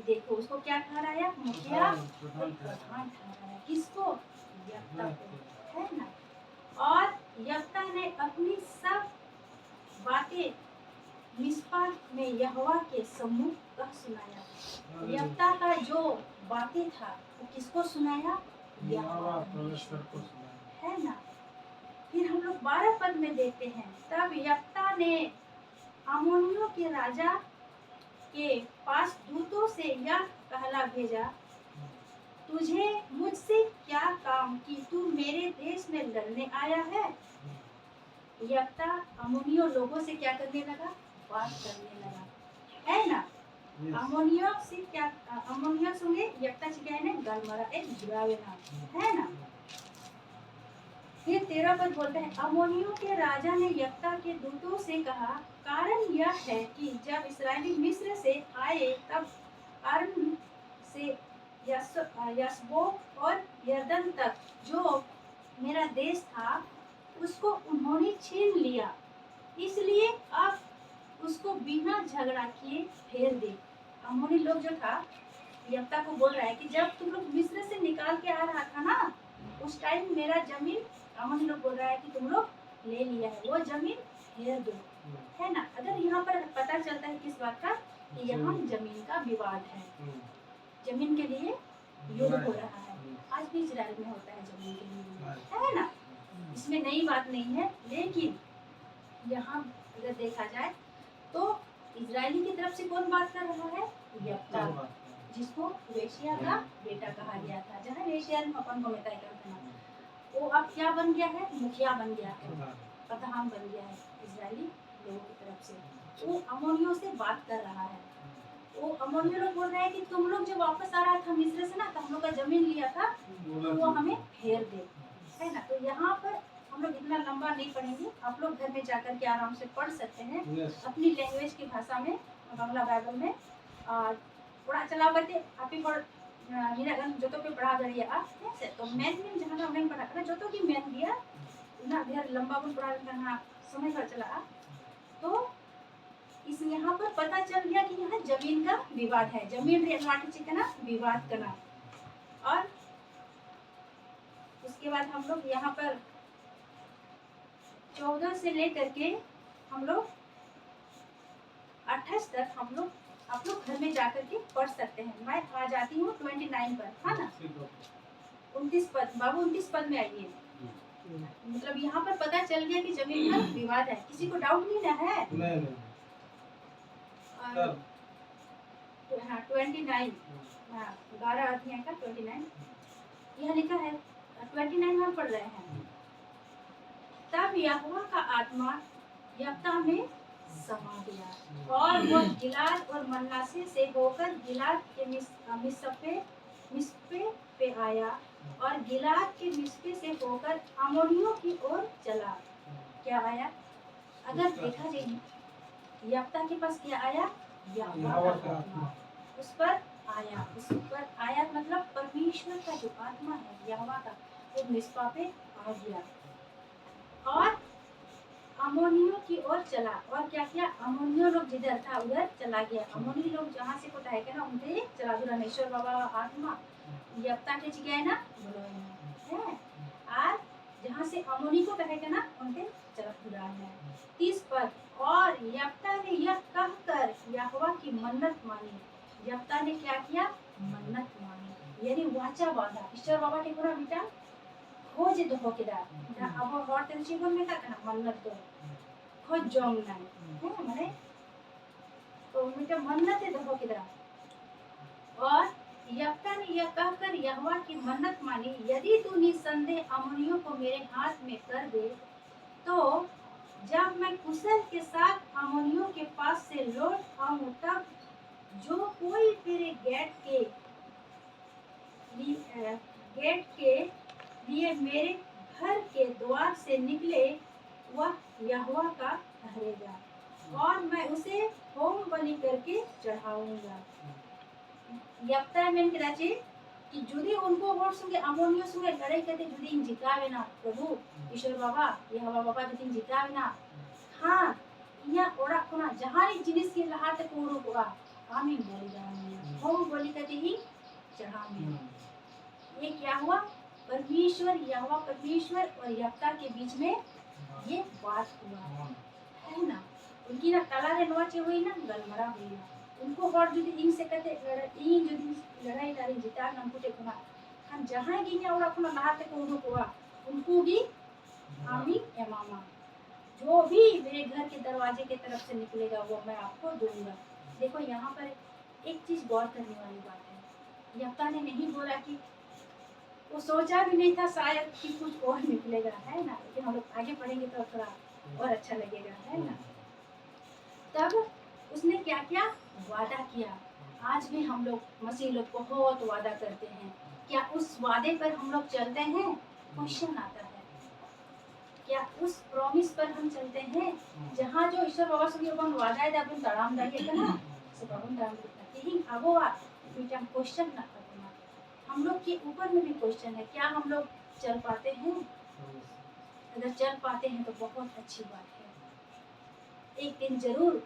देखो उसको क्या ठहराया मुखिया और प्रधान ठहराया किसको यफ्ता को है ना। और यफ्ता ने अपनी सब बातें मिस्पा में यहोवा के सम्मुख कह सुनाया। यफ्ता का जो बातें था वो किसको सुनाया यहोवा परमेश्वर को सुनाया है ना। फिर हम लोग 12 पद में देखते हैं तब यफ्ता ने अम्मोनियों के राजा के पास दूतों से यह कहला भेजा तुझे मुझसे क्या काम कि तू मेरे देश में लड़ने आया है। यफ्ता अम्मोनियों लोगों से क्या करने लगा बात करने लगा है ना। अम्मोनियों से क्या अम्मोनियों संगे यफ्ता से क्या है ना गलमरा एक जुड़ावे नाम है ना। फिर 13 पद बोलते हैं अम्मोनियों के राजा ने यफ्ता के दूतों से कहा कारण यह है कि जब इस्राएली मिस्र से आए तब अरन से यशबो और यरदन तक जो मेरा देश था उसको उन्होंने छीन लिया इसलिए अब उसको बिना झगड़ा किए फेर दे। अम्मोनी लोग जो था यफ्ता को बोल रहा है कि जब तुम लोग मिस्र से निकाल के आ रहा था ना उस टाइम मेरा जमीन अम्मोनी लोग बोल रहा है कि तुम लोग ले लिया है वो जमीन फेर दो है ना। अगर यहाँ पर पता चलता है किस बात का कि यहाँ जमीन का विवाद है जमीन के लिए युद्ध हो रहा है। आज भी इजराइल में होता है जमीन के लिए है ना। इसमें नई बात नहीं है लेकिन यहाँ अगर देखा जाए तो इजरायली की तरफ से कौन बात कर रहा है यफ्ता जिसको वेशिया का बेटा कहा गया था जहाँ वेशिया अपन को मिताई करते हैं वो अब क्या बन गया है मुखिया बन गया है प्रधान बन गया है इजरायली लोगों की तरफ से। वो अम्मोनियों से बात कर रहा है वो अम्मोनियों लोग बोल रहे हैं कि तुम लोग जब वापस आ रहा था मिस्र से ना तो हम लोग का जमीन लिया था तो वो हमें फेर दे है ना। तो यहाँ पर हम लोग इतना लंबा नहीं पढ़ेंगे आप लोग घर में जाकर के आराम से पढ़ सकते हैं अपनी लैंग्वेज की भाषा में बांग्ला बाइबल में थोड़ा चला करते आप ही हिरागन जो पे पढ़ा करिए आप से तो मेन में जहाँ ना हमने पढ़ा करना जो तो की मेन दिया ना ढेर लंबा भी पढ़ा करना समय पर चला तो इस यहाँ पर पता चल गया कि यहाँ जमीन का विवाद है जमीन लाठी चिकना विवाद करना। और उसके बाद हम लोग यहाँ पर 14 से लेकर के हम लोग 28 तक हम लोग आप लोग घर में जाकर के पढ़ सकते हैं। मैं आ जाती हूँ 29 पर, है ना। 29 पद, बाबू 29 पद में आइए। मतलब यहाँ पर पता चल गया कि जमीन का विवाद है, किसी को डाउट नहीं ना है? नहीं। और हाँ 29, हाँ 12 अध्याय का 29 यह लिखा है। 29 हम पढ़ रहे हैं। तब यहोवा का आत्मा यफ्ता में समा गया और वह गिलाद और मनासे से होकर गिलाद के मिस्पे पे आया और गिलाद के मिस्पे से होकर अम्मोनियों की ओर चला। क्या आया? अगर देखा जाए यफ्ता के पास क्या आया? यहोवा का आत्मा उस पर आया। उस पर आया मतलब परमेश्वर का जो आत्मा है यहोवा का, वो मिस्पा पे आ गया और अम्मोनियों की ओर चला। और क्या किया? अम्मोनियों लोग जिधर था उधर चला गया। अम्मोनी लोग जहाँ से कोटा है ना उनके चला दूर रामेश्वर बाबा आत्मा यफ्ता के जगह ना बोलो है। आज जहाँ से अम्मोनी को कहेगा ना उनके चला दूर है। 30 पद। और यफ्ता ने यह कहकर यहोवा की मन्नत मानी। यफ्ता ने क्या किया? मन्नत मानी, यानी वाचा बांधा। ईश्वर बाबा के पूरा बेटा खोज दो केदा अब और तेरे जीवन में का मन्नत दो खोज जोंग ना है माने तो मिटा मन्नत दो केदा। और यफ्ता ने यह कहकर यहोवा की मन्नत मानी, यदि तू निसंदेह अम्मोनियों को मेरे हाथ में कर दे तो जब मैं कुशल के साथ अम्मोनियों के पास से लौट आऊं तब जो कोई तेरे गेट के लिए मेरे घर के द्वार से निकले वह यहोवा का ठहरेगा और मैं उसे होम बलि करके चढ़ाऊंगा। यफ्ता मेन कराचे कि जुदी उनको वोट संगे अम्मोनियों संगे लड़ाई करते जुदी इन जितावे ना प्रभु ईश्वर बाबा यहोवा बाबा जुदी इन जितावे ना हाँ इया ओड़ा कोना जहां जिनिस के लहाते कोरो कोआ आमीन बोली जानी होम बलि करके ही चढ़ाऊंगा। ये क्या हुआ? परमेश्वर यहोवा परमेश्वर और यफ्ता के बीच में ये बात हुआ है ना। उनकी ना तला रे नोचे हुई ना गलमरा हुई ना उनको और जुदी इन से कहते इन जुदी लड़ाई तारी जिता नम कुटे कोना हम जहां गिया और अपना नहाते को हुआ उनको भी आमी ए मामा जो भी मेरे घर के दरवाजे के तरफ से निकलेगा वो मैं आपको दूंगा। देखो यहाँ पर एक चीज गौर करने वाली बात है। यफ्ता ने नहीं बोला कि वो सोचा भी नहीं था शायद कि कुछ और निकलेगा है ना, लेकिन हम लोग आगे पढ़ेंगे तो थोड़ा और अच्छा लगेगा है ना। तब उसने क्या किया? वादा किया। आज भी हम लोग मसीह लोग बहुत वादा करते हैं, क्या उस वादे पर हम लोग चलते हैं? क्वेश्चन आता है क्या उस प्रॉमिस पर हम चलते हैं? जहाँ जो ईश्वर बाबा से अपन वादा है अपन तड़ाम दाइए ना सब अपन तड़ाम करते हैं अब बेटा क्वेश्चन ना करना। हम लोग के ऊपर में भी क्वेश्चन है, क्या हम लोग चल पाते हैं? अगर चल पाते हैं तो बहुत अच्छी बात है, एक दिन जरूर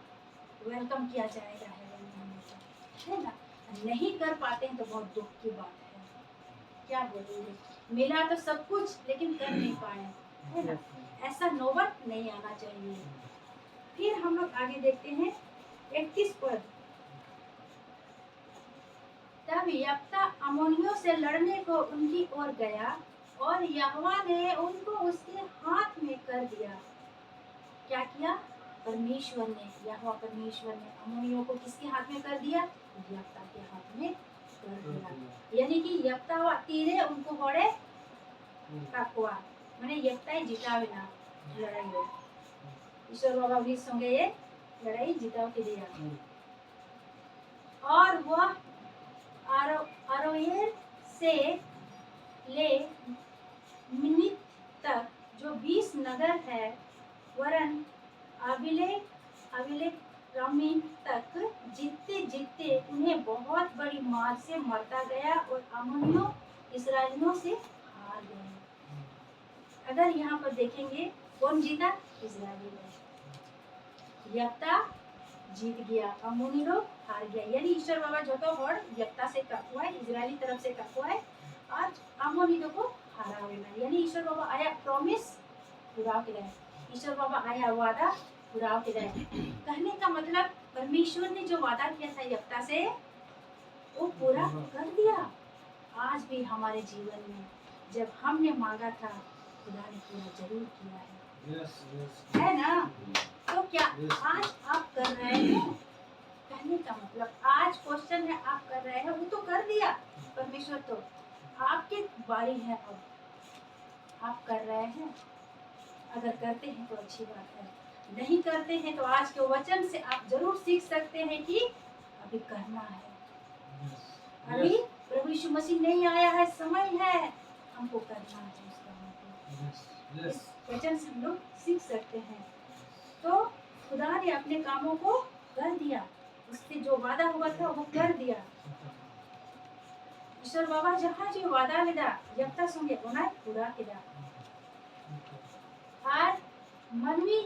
वेलकम किया जाएगा है ना। नहीं कर पाते हैं तो बहुत दुख की बात है। क्या बोलेंगे? मिला तो सब कुछ लेकिन कर नहीं पाए है ना, ऐसा नौबत नहीं आना चाहिए। फिर हम लोग आगे देखते हैं 31 पद। तब यफ्ता अम्मोनियों से लड़ने को उनकी ओर गया और यहोवा ने उनको उसके हाथ में कर दिया। क्या किया? परमेश्वर ने यहोवा परमेश्वर ने अम्मोनियों को किसके हाथ में कर दिया? यफ्ता के हाथ में कर दिया। यानी कि यफ्ता वा तीरे उनको होड़े काकुआ माने यफ्ता ही जितावे ना लड़ाई हो। ईश्वर बाबा भी संगे ये लड़ाई जिताव के दिया। और वह अरोएर से ले मिनित तक जो 20 नगर है वरन अभिलेख रमीन तक जीतते जीतते उन्हें बहुत बड़ी मार से मरता गया और अम्मोनियों इस्राएलियों से हार गए। अगर यहाँ पर देखेंगे कौन जीता? इस्राएली लोग। यफ्ता जीत गया, अम्मोनी लोग हार गया। यानी ईश्वर बाबा जो तो और यफ्ता से काकुआ है, इजरायली तरफ से काकुआ है, आज अम्मोनी को हारा हुआ है। यानी ईश्वर बाबा आया प्रॉमिस पूरा के लिए, ईश्वर बाबा आया वादा पूरा के लिए। कहने का मतलब परमेश्वर ने जो वादा किया था यफ्ता से वो पूरा कर दिया। आज भी हमारे जीवन में जब हमने मांगा था खुदा ने पूरा जरूर किया है। है ना? तो क्या आज आप कर रहे हैं? कहने का मतलब आज क्वेश्चन है आप कर रहे हैं, वो तो कर दिया परमेश्वर, तो आपकी बारी है अब आप कर रहे हैं। अगर करते हैं तो अच्छी बात है, नहीं करते हैं तो आज के वचन से आप जरूर सीख सकते हैं कि अभी करना है। अभी प्रभु यीशु मसीह नहीं आया है, समय है हमको करना है उसका। इस वचन से हम लोग सीख सकते हैं। तो खुदा ने अपने कामों को कर दिया, उससे जो वादा हुआ था वो कर दिया। ईश्वर बाबा जहाँ जो वादा लिया यफ्ता संगे उन्हें पूरा किया। और मनवी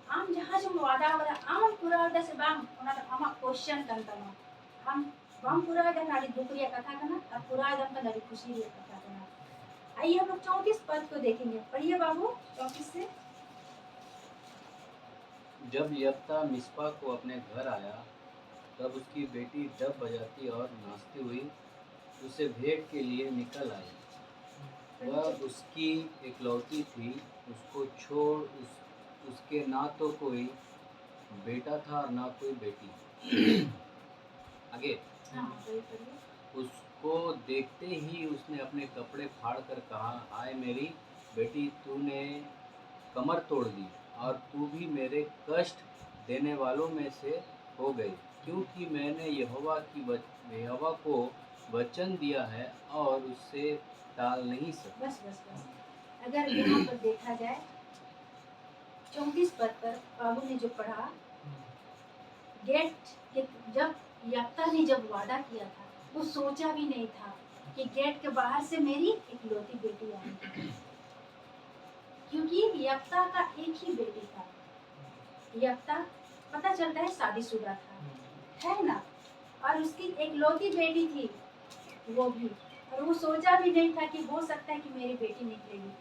आम जहाँ जो वादा वाला आम पूरा से बाम उन्हें आम क्वेश्चन करता ना हम बाम पूरा इधर नाड़ी दुखरिया कथा करना और पूरा इधर का नाड़ी खुशी रिया कथा करना। आइए हम लोग 34 पद को देखेंगे। पढ़िए बाबू 34 से। जब यफ्ता मिस्पा को अपने घर आया तब उसकी बेटी डब बजाती और नाचती हुई उसे भेंट के लिए निकल आई। वह उसकी इकलौती थी, उसको छोड़ उसके ना तो कोई बेटा था और ना कोई बेटी। आगे उसको देखते ही उसने अपने कपड़े फाड़ कर कहा, हाय मेरी बेटी, तूने कमर तोड़ दी और तू भी मेरे कष्ट देने वालों में से हो गई, क्योंकि मैंने यहोवा को वचन दिया है और उससे टाल नहीं सकता। बस बस बस। अगर यहाँ पर देखा जाए 34 पद पर बाबू ने जो पढ़ा, गेट के जब यफ्ता ने जब वादा किया था वो सोचा भी नहीं था कि गेट के बाहर से मेरी इकलौती बेटी आएगी, क्योंकि यफ्ता का एक ही बेटी था। यफ्ता पता चलता है शादीशुदा था, है ना, और उसकी इकलौती बेटी थी वो भी, और वो सोचा भी नहीं था कि हो सकता है कि मेरी बेटी निकलेगी।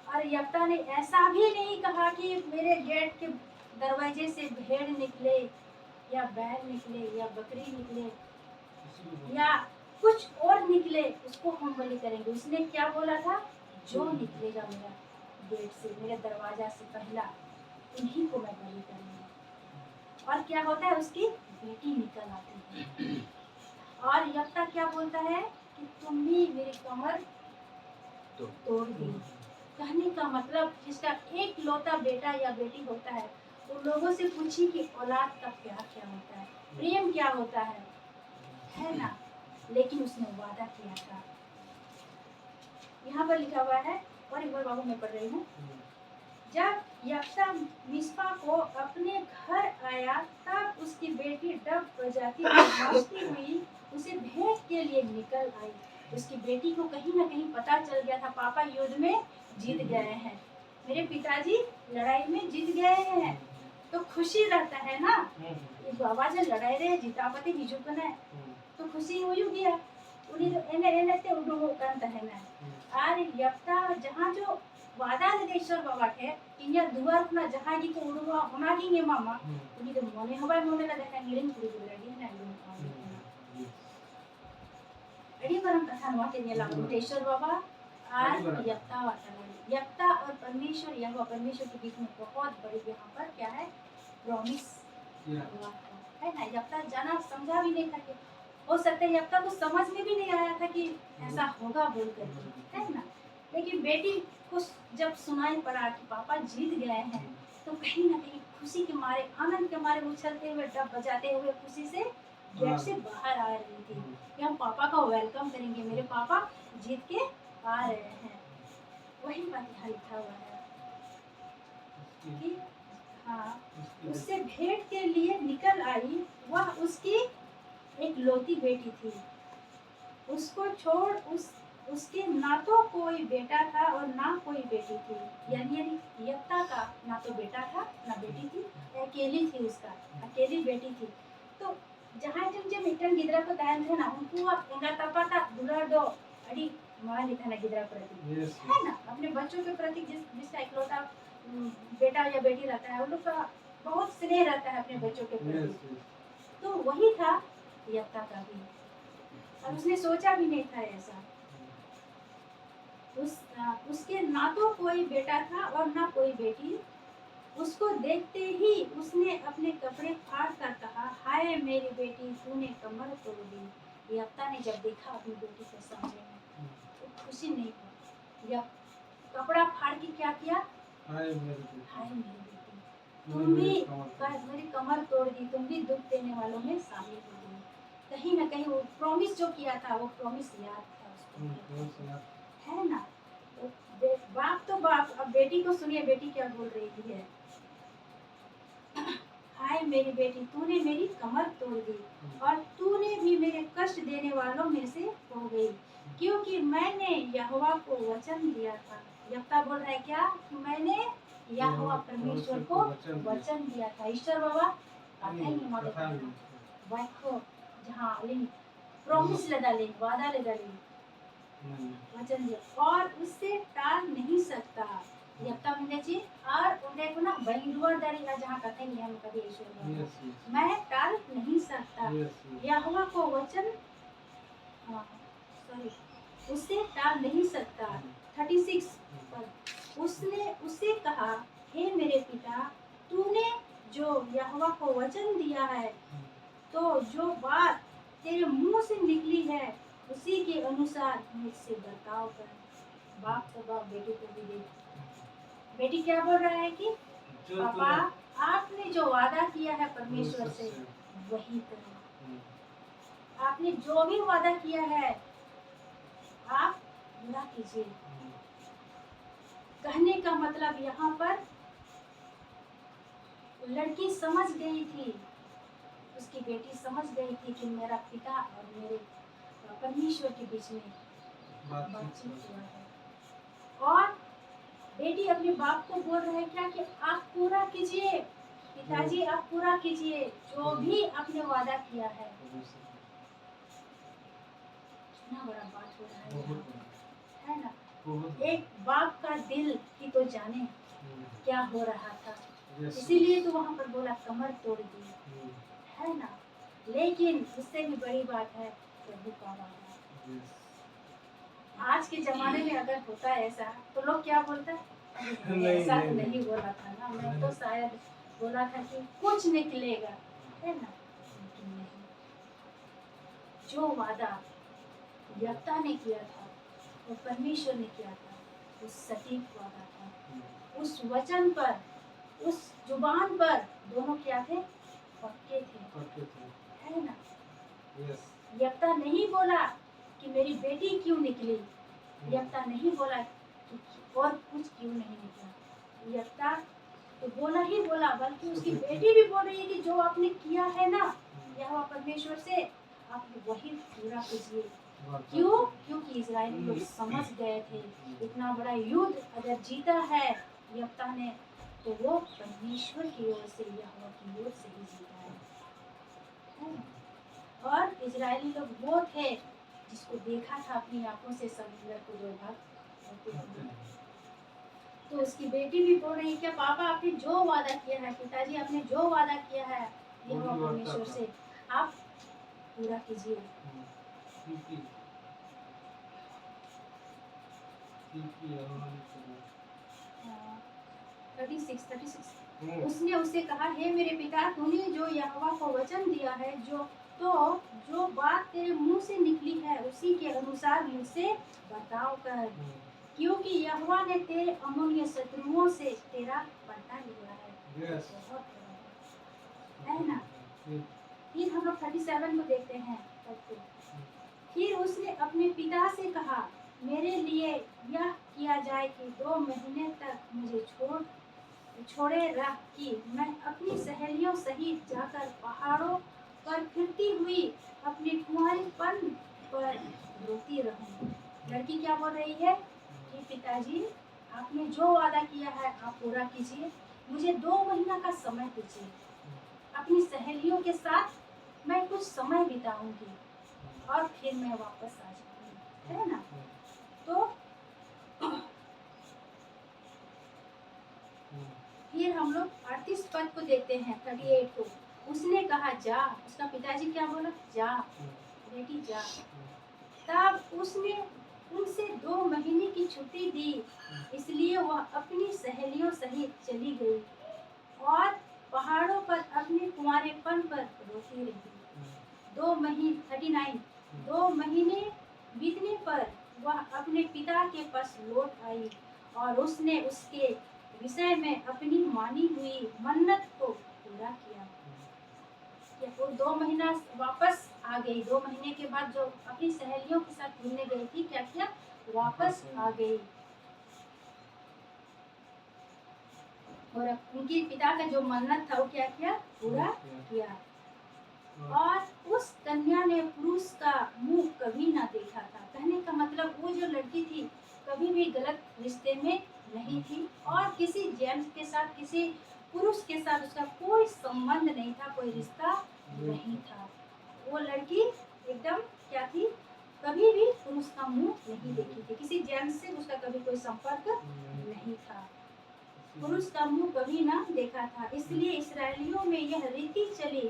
और यफ्ता ने ऐसा भी नहीं कहा कि मेरे गेट के दरवाजे से भेड़ निकले या बैल निकले या बकरी निकले या कुछ और निकले उसको हम बलि करेंगे। उसने क्या बोला था? जो निकलेगा मेरा गेट से, मेरे दरवाजा से पहला, उन्हीं को मैं बलि करूंगा। और क्या होता है? उसकी बेटी निकल आती है और यफ्ता क्या बोलता है कि तुम भी मेरी कमर तोड़ दी। कहने का मतलब जिसका एक लौता बेटा या बेटी होता है वो लोगों से पूछिए कि औलाद का प्यार क्या होता है, प्रेम क्या होता है ना। लेकिन उसने वादा किया था। यहाँ पर लिखा हुआ है, और एक बार बाबू मैं पढ़ रही हूँ। जब यफ्ता मिस्पा को अपने घर आया तब उसकी बेटी डब बजाती नाचती हुई उसे भेंट के लिए निकल आई। उसकी बेटी को कहीं ना कहीं पता चल गया था पापा युद्ध में जीत गए हैं, मेरे पिताजी लड़ाई में जीत गए हैं, तो खुशी रहता है ना। बाबा जो लड़ाई रहे जीतापति हिजुक ने तो खुशी हो गया उन्हीं तो एने एने ते उडो हो करता है ना। और यफ्ता जहाँ जो वादा ईश्वर बाबा के इन्या दुआर अपना जहाँ की को उड़वा होना की ने मामा उन्हीं तो मने हवाई मोने लगा था गिरिंग पूरी पूरी रेडी है ना। एडी परम कथा नवाते ने लागू ईश्वर बाबा और यफ्ता वाता यफ्ता और परमेश्वर यहोवा परमेश्वर के बीच में बहुत बड़ी यहाँ पर क्या है प्रॉमिस है ना। यफ्ता जाना समझा भी नहीं था कि हो सकता है यफ्ता को समझ में भी नहीं आया था कि ऐसा होगा बोल करके, है ना। लेकिन बेटी को जब सुनाई पड़ा कि पापा जीत गए हैं तो कहीं ना कहीं खुशी के मारे आनंद के मारे उछलते हुए डब बजाते हुए खुशी से गेट से बाहर आ रही थी कि हम पापा का वेलकम करेंगे, मेरे पापा जीत के आ रहे हैं। वही बात यहाँ लिखा हुआ है कि हाँ उससे भेंट के लिए निकल आई। वह उसकी एक लौती बेटी थी, उसको छोड़ उसके ना तो कोई बेटा था और ना कोई बेटी थी। यानी यफ्ता का ना तो बेटा था ना बेटी थी, अकेली थी, उसका अकेली बेटी थी। तो जहाँ जब मिट्टन गिदरा को दायन थे ना उनको एंगा तपाता दुला दो अड़ी माँ लिखा ना गिदरा प्रति है ना। अपने बच्चों के प्रति जिसका इकलौता बेटा या बेटी रहता है उन लोग का बहुत स्नेह रहता है अपने बच्चों के प्रति। Yes, yes. तो वही था यप्ता का भी, और उसने सोचा भी नहीं था ऐसा। उसके ना तो कोई बेटा था और ना कोई बेटी। उसको देखते ही उसने अपने कपड़े फाड़ कर कहा, हाय मेरी बेटी, तूने कमर तोड़ दी। यप्ता ने जब देखा अपनी बेटी को सामने में तो खुशी नहीं हुई। यह कपड़ा फाड़ के क्या किया, हाय मेरी बेटी, हाय मेरी बेटी, तूने तुम भी मेरी कमर तोड़ मेरी कमर तोड़ दी, तुम भी दुख देने वालों में शामिल हो गई। कहीं ना कहीं वो प्रॉमिस जो किया था, वो प्रॉमिस याद था उसको, बहुत सारा है ना। तो बाप तो बाप, अब बेटी को सुनिए, बेटी क्या बोल रही है। हाय मेरी बेटी, तूने मेरी कमर तोड़ दी और तूने भी मेरे कष्ट देने वालों में से हो गई, क्योंकि मैंने यहोवा को वचन दिया था। यप्ता बोल रहा है क्या, कि मैंने यहोवा परमेश्वर को वचन दिया था। ईश्वर बाबा कथा में वाक्य जहाँ प्रॉमिस ले डाले, वादा ले डाले, वचन दिया और उससे टाल नहीं सकता। यप्ता में जी और उन्हें को ना बैंगलोर दरिया जहाँ कहते हैं हम कभी ईश्वर बाबा, मैं टाल नहीं सकता। यहोवा को वचन, सॉरी, उससे टाल नहीं सकता। 36 पर उसने उससे कहा, हे मेरे पिता, तूने जो यहोवा को वचन दिया है, तो जो बात तेरे मुंह से निकली है उसी के अनुसार मुझसे बर्ताव कर। बाप तो बाप बेटी को भी दे। बेटी क्या बोल रहा है कि पापा, आपने जो वादा किया है परमेश्वर से वही करो। आपने जो भी वादा किया है आप पूरा कीजिए। कहने का मतलब यहाँ पर लड़की समझ गई थी, उसकी बेटी समझ गई थी कि मेरा पिता और मेरे परमेश्वर के बीच में बातचीत हुआ है। और बेटी अपने बाप को बोल रहे हैं क्या, कि आप पूरा कीजिए पिताजी, आप पूरा कीजिए जो भी आपने वादा किया है। कितना बड़ा बात हो रहा है यहाँ पर, है ना। एक बाप का दिल ही तो जाने क्या हो रहा था, इसीलिए तो वहाँ पर बोला कमर तोड़ दी, है ना। लेकिन उससे भी बड़ी बात है प्रभु का वादा। आज के जमाने में अगर होता है ऐसा तो लोग क्या बोलता है, ऐसा तो नहीं बोला था ना, मैं तो शायद बोला था कि कुछ निकलेगा, है ना। लेकिन नहीं, जो वादा यप्ता ने किया था वो परमेश्वर ने किया था, वो सटीक वादा था। उस वचन पर, उस जुबान पर दोनों क्या थे, पक्के थे, है ना। यप्ता नहीं बोला कि मेरी बेटी क्यों निकली, यप्ता नहीं बोला कि और कुछ क्यों नहीं निकला। यप्ता तो बोला ही बोला, बल्कि उसकी बेटी भी बोल रही है कि जो आपने किया है ना यहोवा परमेश्वर से, आप वही पूरा कीजिए। क्यों? क्योंकि इजरायली लोग समझ गए थे इतना बड़ा युद्ध अगर जीता है यप्ता ने, तो वो परमेश्वर की ओर से, यहोवा की ओर से ही जीता है ना? और इजरायली लोग वो थे जिसको देखा था अपनी आंखों से समुद्र को दो भाग होते हुए। तो उसकी बेटी भी बोल रही है क्या, पापा आपने जो वादा किया है, पिताजी आपने जो वादा किया है यहोवा परमेश्वर से, आप पूरा कीजिए। 36 उसने उससे कहा, हे मेरे पिता, तूने जो यहोवा को वचन दिया है, जो बात तेरे मुंह से निकली है उसी के अनुसार मुझसे बर्ताव कर, क्योंकि यहोवा ने तेरे अमूल्य शत्रुओं से तेरा बदला लिया है। बहुत है ना। फिर हम लोग 37 को देखते हैं। फिर उसने अपने पिता से कहा, मेरे लिए यह किया जाए कि 2 महीने तक मुझे छोड़े रख, कि मैं अपनी सहेलियों सहित जाकर पहाड़ों पर फिरती हुई अपने कुंवारीपन पर रोती रहूं। लड़की क्या बोल रही है कि पिताजी आपने जो वादा किया है आप पूरा कीजिए, मुझे 2 महीना का समय दीजिए, अपनी सहेलियों के साथ मैं कुछ समय बिताऊंगी और फिर मैं वापस आ जाऊंगी, है ना। तो फिर हम लोग 38 पद को देखते हैं, 38 को। उसने कहा जा, उसका पिताजी क्या बोला, जा बेटी जा। तब उसने उनसे 2 महीने की छुट्टी दी, इसलिए वह अपनी सहेलियों सहित चली गई और पहाड़ों पर अपने कुंवारेपन पर रोती रही। 2 महीने 39 2 महीने बीतने पर वह अपने पिता के पास लौट आई और उसने उसके विषय में अपनी मानी हुई मन्नत को पूरा किया। कि वो 2 महीना वापस आ गई। 2 महीने के बाद जो अपनी सहेलियों के साथ घूमने गई थी, क्या किया, वापस आ गई और उनके पिता का जो मन्नत था वो क्या किया, पूरा किया। और उस कन्या ने पुरुष का मुंह कभी ना देखा था। कहने का मतलब वो जो लड़की थी कभी भी गलत रिश्ते में नहीं थी और किसी जेंट्स के साथ, किसी पुरुष के साथ उसका कोई संबंध नहीं था, कोई रिश्ता नहीं था। वो लड़की एकदम क्या थी, कभी भी पुरुष का मुंह नहीं देखी थी, किसी जेंट्स से उसका कभी कोई संपर्क नहीं था, पुरुष का मुंह कभी ना देखा था। इसलिए इस्राएलियों में यह रीति चली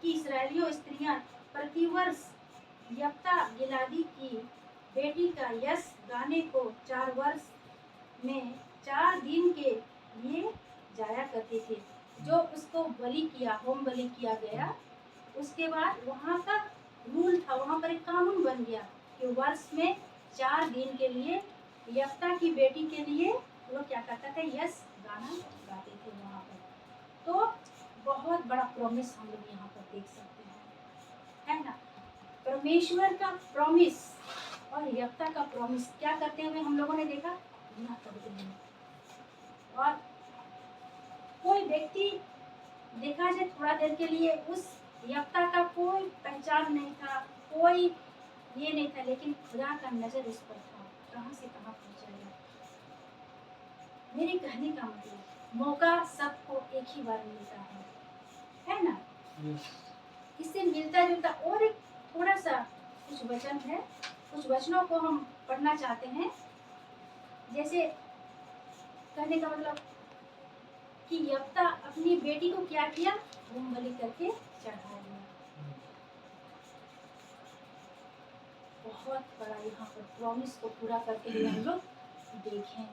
कि इस्राएलियों स्त्रियां प्रतिवर्ष यफ्ता गिलादी की बेटी का यश गाने को 4 वर्ष में 4 दिन के लिए जाया करती थी। जो उसको बलि किया, होम बलि किया गया, उसके बाद वहाँ का रूल था, वहाँ पर एक कानून बन गया कि वर्ष में 4 दिन के लिए यफ्ता की बेटी के लिए लोग क्या करते थे, यश गाना गाते थे वहाँ पर। तो बहुत बड़ा प्रॉमिस हम लोग यहाँ पर देख सकते हैं, है ना। परमेश्वर का प्रॉमिस और यफ्ता का प्रॉमिस क्या करते हुए हम लोगों ने देखा, पूरा करते हैं। और कोई व्यक्ति देखा जाए थोड़ा देर के लिए उस यफ्ता का कोई पहचान नहीं था, कोई ये नहीं था, लेकिन खुदा का नजर उस पर था, कहाँ से कहाँ पहुँचाया। मेरे कहने का मतलब मौका सबको एक ही बार मिलता है ना। इससे मिलता जुलता और एक थोड़ा सा कुछ वचन है, कुछ वचनों को हम पढ़ना चाहते हैं। जैसे कहने का मतलब कि यफ्ता अपनी बेटी को क्या किया, होम बलि करके चढ़ा दिया। बहुत बड़ा यहाँ पर प्रॉमिस को पूरा करते हुए हम लोग देखें।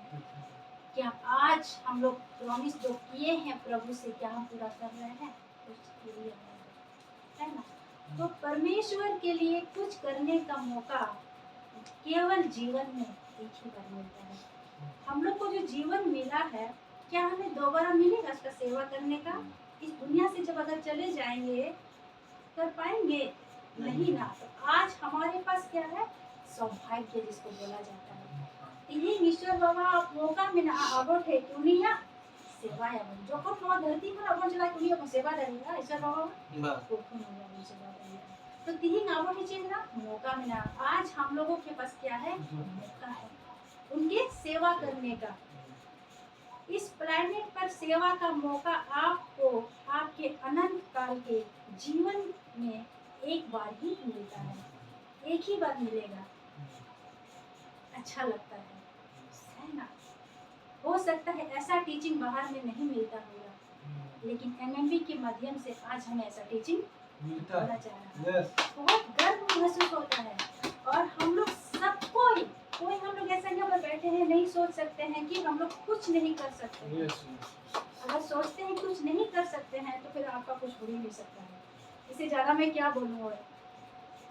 क्या आज हम लोग प्रॉमिस जो किए हैं प्रभु से, क्या हम पूरा कर रहे हैं, उसके लिए है ना। तो परमेश्वर के लिए कुछ करने का मौका केवल जीवन में एक ही बार मिलता है। हम लोग को जो जीवन मिला है, क्या हमें दोबारा मिलेगा उसका सेवा करने का? इस दुनिया से जब अगर चले जाएंगे कर पाएंगे? नहीं ना। तो आज हमारे पास क्या है, सौभाग्य जिसको बोला जाता है। ये ईश्वर बाबा मौका में ना आबोट है दुनिया सेवा या जो को नौ धरती पर अपन चला दुनिया को सेवा करेगा ईश्वर बाबा को नहीं सेवा करेगा। तो तीन आबोट ही चीज ना मौका में ना, आज हम लोगों के पास क्या है, मौका है उनके सेवा करने का। इस प्लैनेट पर सेवा का मौका आपको आपके अनंत काल के जीवन में एक बार ही मिलता है, एक ही बार मिलेगा। अच्छा लगता है ना। हो सकता है ऐसा टीचिंग बाहर में नहीं मिलता होगा, लेकिन एमएमबी के माध्यम से आज हमें ऐसा टीचिंग मिलता है। बहुत गर्व महसूस होता है। और हम लोग सब कोई हम लोग ऐसा यहाँ पर बैठे हैं नहीं सोच सकते हैं कि हम लोग कुछ नहीं कर सकते हैं। अगर सोचते हैं कुछ नहीं कर सकते हैं तो फिर आपका कुछ हो ही नहीं सकता है। इससे ज्यादा मैं क्या बोलूँ। और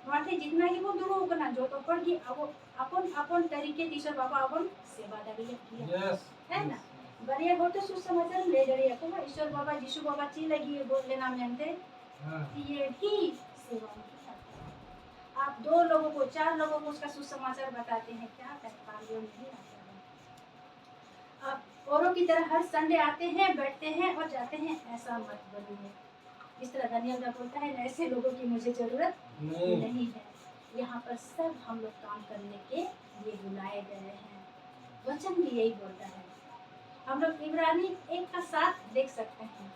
माथे जितना ही वो गुरु उतना जो तो पढ़ की अपन अपन तरीके ईश्वर बाबा अपन सेवादारी किया है ना। बढ़िया हो तो सुसमाचार ले जड़िए को ईश्वर बाबा यीशु बाबा ची लगी है बोल लेना मानते ये भी सेवा में आप 2 लोगों को 4 लोगों को उसका सुसमाचार बताते हैं, क्या कार्य नहीं आता है। आप औरों की तरह हर संडे आते हैं, बैठते हैं और जाते हैं, ऐसा मत बनिए। इस तरह दानियल का बोलता है ऐसे लोगों की मुझे जरूरत नहीं है। यहाँ पर सब हम लोग काम करने के लिए बुलाए गए हैं। वचन भी यही बोलता है। हम लोग इब्रानी 1:7 देख सकते हैं,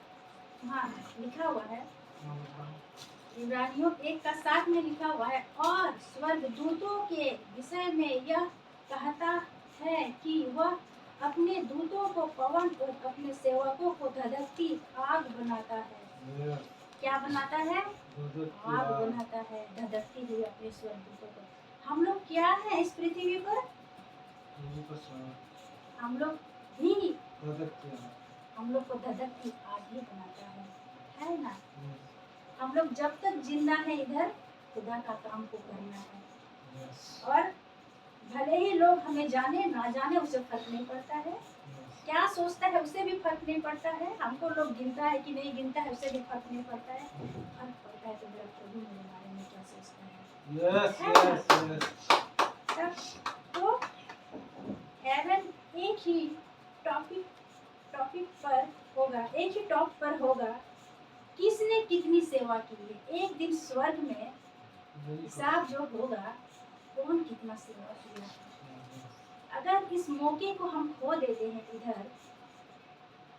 हाँ लिखा हुआ है, इब्रानियों 1:7 में लिखा हुआ है। और स्वर्गदूतों के विषय में यह कहता है कि वह अपने दूतों को पवन और अपने सेवकों को धधकती आग बनाता है। Yes. क्या बनाता है? धधकती आग आग। बनाता है धधकती हुई अपने स्वर्गदूतों को। हम लोग क्या है इस पृथ्वी पर? प्रभु का साथ। हम लोग भी धधकती आग। हम लोग को धधकती आग ही बनाता है ना? Yes. हम लोग जब तक जिंदा है इधर खुदा का काम को करना है। Yes. और भले ही लोग हमें जाने ना जाने उसे फर्क नहीं पड़ता है। Yes. क्या सोचता है उसे भी फर्क नहीं पड़ता है। हमको लोग गिनता है कि नहीं गिनता है उसे भी फर्क नहीं पड़ता है। फर्क पड़ता है तो मेरा प्रभु मेरे बारे में क्या सोचता है। Yes. Yes. Yes. तब तो हेवन एक ही टॉपिक पर होगा, एक ही टॉप पर होगा। किसने कितनी सेवा की है। एक दिन स्वर्ग में हिसाब जो होगा कौन कितना सेवा किया है। अगर इस मौके को हम खो देते हैं इधर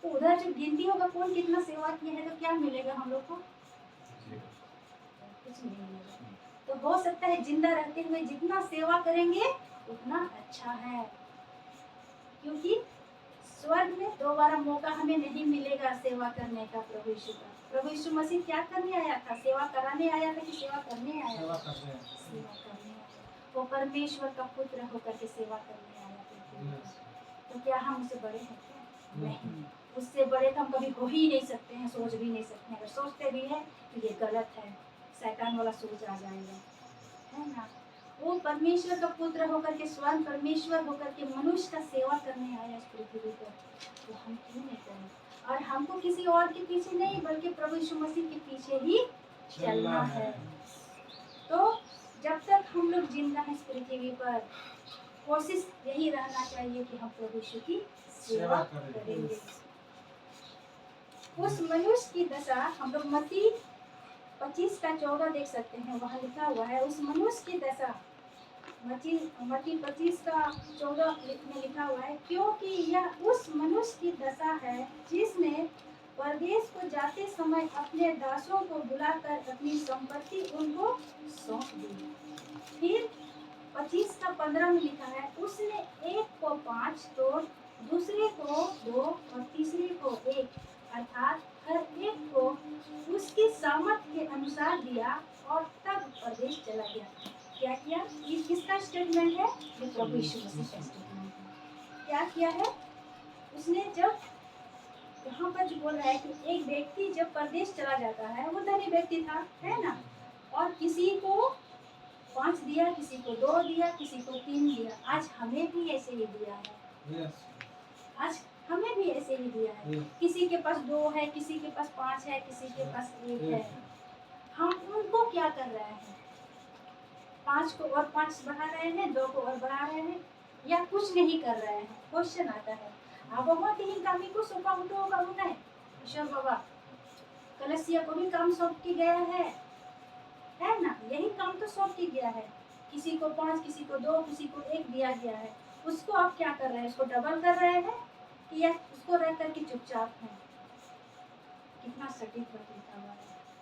तो उधर जो गिनती होगा कौन कितना सेवा किया है तो क्या मिलेगा हम लोग को? कुछ नहीं मिलेगा। तो हो सकता है जिंदा रहते हुए जितना सेवा करेंगे उतना अच्छा है, क्योंकि स्वर्ग में दोबारा मौका हमें नहीं मिलेगा सेवा करने का प्रभु यीशु का। प्रभु यीशु मसीह क्या करने आया था? सेवा कराने आया था कि सेवा करने आया सेवा था? करने आया। सेवा करने आया। वो परमेश्वर का पुत्र होकर के सेवा करने आया था। Yes. तो क्या हम उससे बड़े हैं क्या? नहीं। नहीं। उससे बड़े तो हम कभी हो ही नहीं सकते हैं, सोच भी नहीं सकते हैं। अगर सोचते भी हैं तो ये गलत है, शैतान वाला सोच आ जाएगा, है ना? वो परमेश्वर का पुत्र होकर के स्वयं परमेश्वर होकर के मनुष्य का सेवा करने आया इस पृथ्वी पर। तो हम क्यों नहीं करें? और हमको किसी और के पीछे नहीं बल्कि प्रभु यीशु मसीह के पीछे ही चलना है। तो जब तक हम लोग जिंदा हैं इस पृथ्वी पर कोशिश यही रहना चाहिए कि हम प्रभु यीशु की सेवा करेंगे। उस मनुष्य की दशा हम लोग मत्ती 25:14 देख सकते हैं। वहाँ लिखा हुआ है उस मनुष्य की दशा। मत्ती 25:14 में लिखा हुआ है, क्योंकि यह उस मनुष्य की दशा है जिसने परदेश को जाते समय अपने दासों को बुलाकर अपनी संपत्ति उनको सौंप दी। फिर 25:15 में लिखा है, उसने एक को 5 तो दूसरे को 2 और तीसरे को 1, अर्थात हर एक को उसकी सामर्थ्य के अनुसार दिया और तब परदेश चला गया। क्या किया? ये किसका स्टेटमेंट है? ये प्रभु यीशु मसीह का स्टेटमेंट है। क्या किया है उसने? जब यहाँ पर जो बोल रहा है कि एक व्यक्ति जब परदेश चला जाता है, वो धनी व्यक्ति था, है ना? और किसी को 5 दिया, किसी को 2 दिया, किसी को 3 दिया। आज हमें भी ऐसे ही दिया है। Yes. आज हमें भी ऐसे ही दिया है। Yes. किसी के पास 2 है, किसी के पास 5 है, किसी के पास 1 है। हम उनको क्या कर रहे हैं? 5 को और 5 बढ़ा रहे हैं, 2 को और बढ़ा रहे हैं, या कुछ नहीं कर रहे हैं? क्वेश्चन आता है। अब tingin kami को सौंपा तो करूँ नहीं ईश्वर बाबा कलसिया को भी काम सौंप के गया है ना? यही काम तो सौंप के गया है। किसी को 5, किसी को 2, किसी को 1 दिया गया है। उसको आप क्या कर रहे हैं? उसको डबल कर रहे हैं कि या उसको रह करके चुपचाप हैं? कितना सटीक बात लिखा हुआ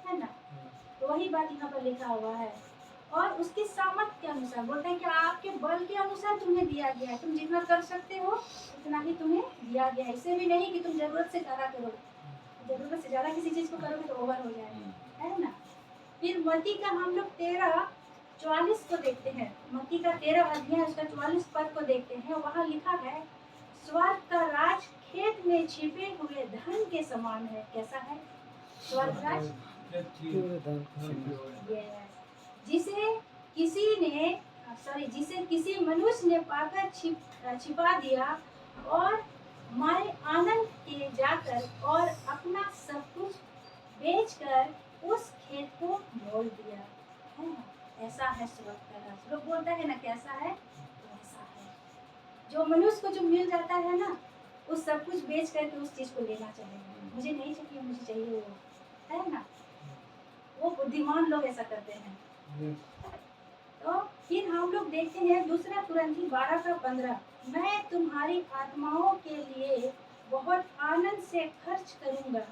है ना? तो वही बात यहाँ पर लिखा हुआ है। और उसकी सामर्थ्य के अनुसार बोलते हैं कि आपके बल के अनुसार तुम्हें दिया गया है। तुम जितना कर सकते हो उतना ही तुम्हें दिया गया है। इससे भी नहीं कि तुम जरूरत से ज़्यादा करो। जरूरत से ज़्यादा किसी चीज़ को करोगे तो ओवर हो जाएगा, है ना? फिर मत्ती का हम लोग 13:44 को देखते हैं। मत्ती का 13 अध्याय उसका 44 पद को देखते हैं। वहाँ लिखा है, स्वर्ग का राज खेत में छिपे हुए धन के समान है। कैसा है स्वर्ग राज? जिसे किसी मनुष्य ने पाकर छिपा दिया और मारे आनंद के जाकर और अपना सब कुछ बेचकर उस खेत को मोल दिया, है ना? ऐसा है स्वर्ग का राज। लोग बोलता है ना कैसा है? ऐसा है। जो मनुष्य को जो मिल जाता है ना, उस सब कुछ बेच करके उस चीज को लेना चाहिए। मुझे नहीं चाहिए, मुझे चाहिए वो, है ना? वो बुद्धिमान लोग ऐसा करते हैं। तो फिर हम लोग देखते हैं दूसरा कुरिन्थी 12:15, मैं तुम्हारी आत्माओं के लिए बहुत आनंद से खर्च करूंगा,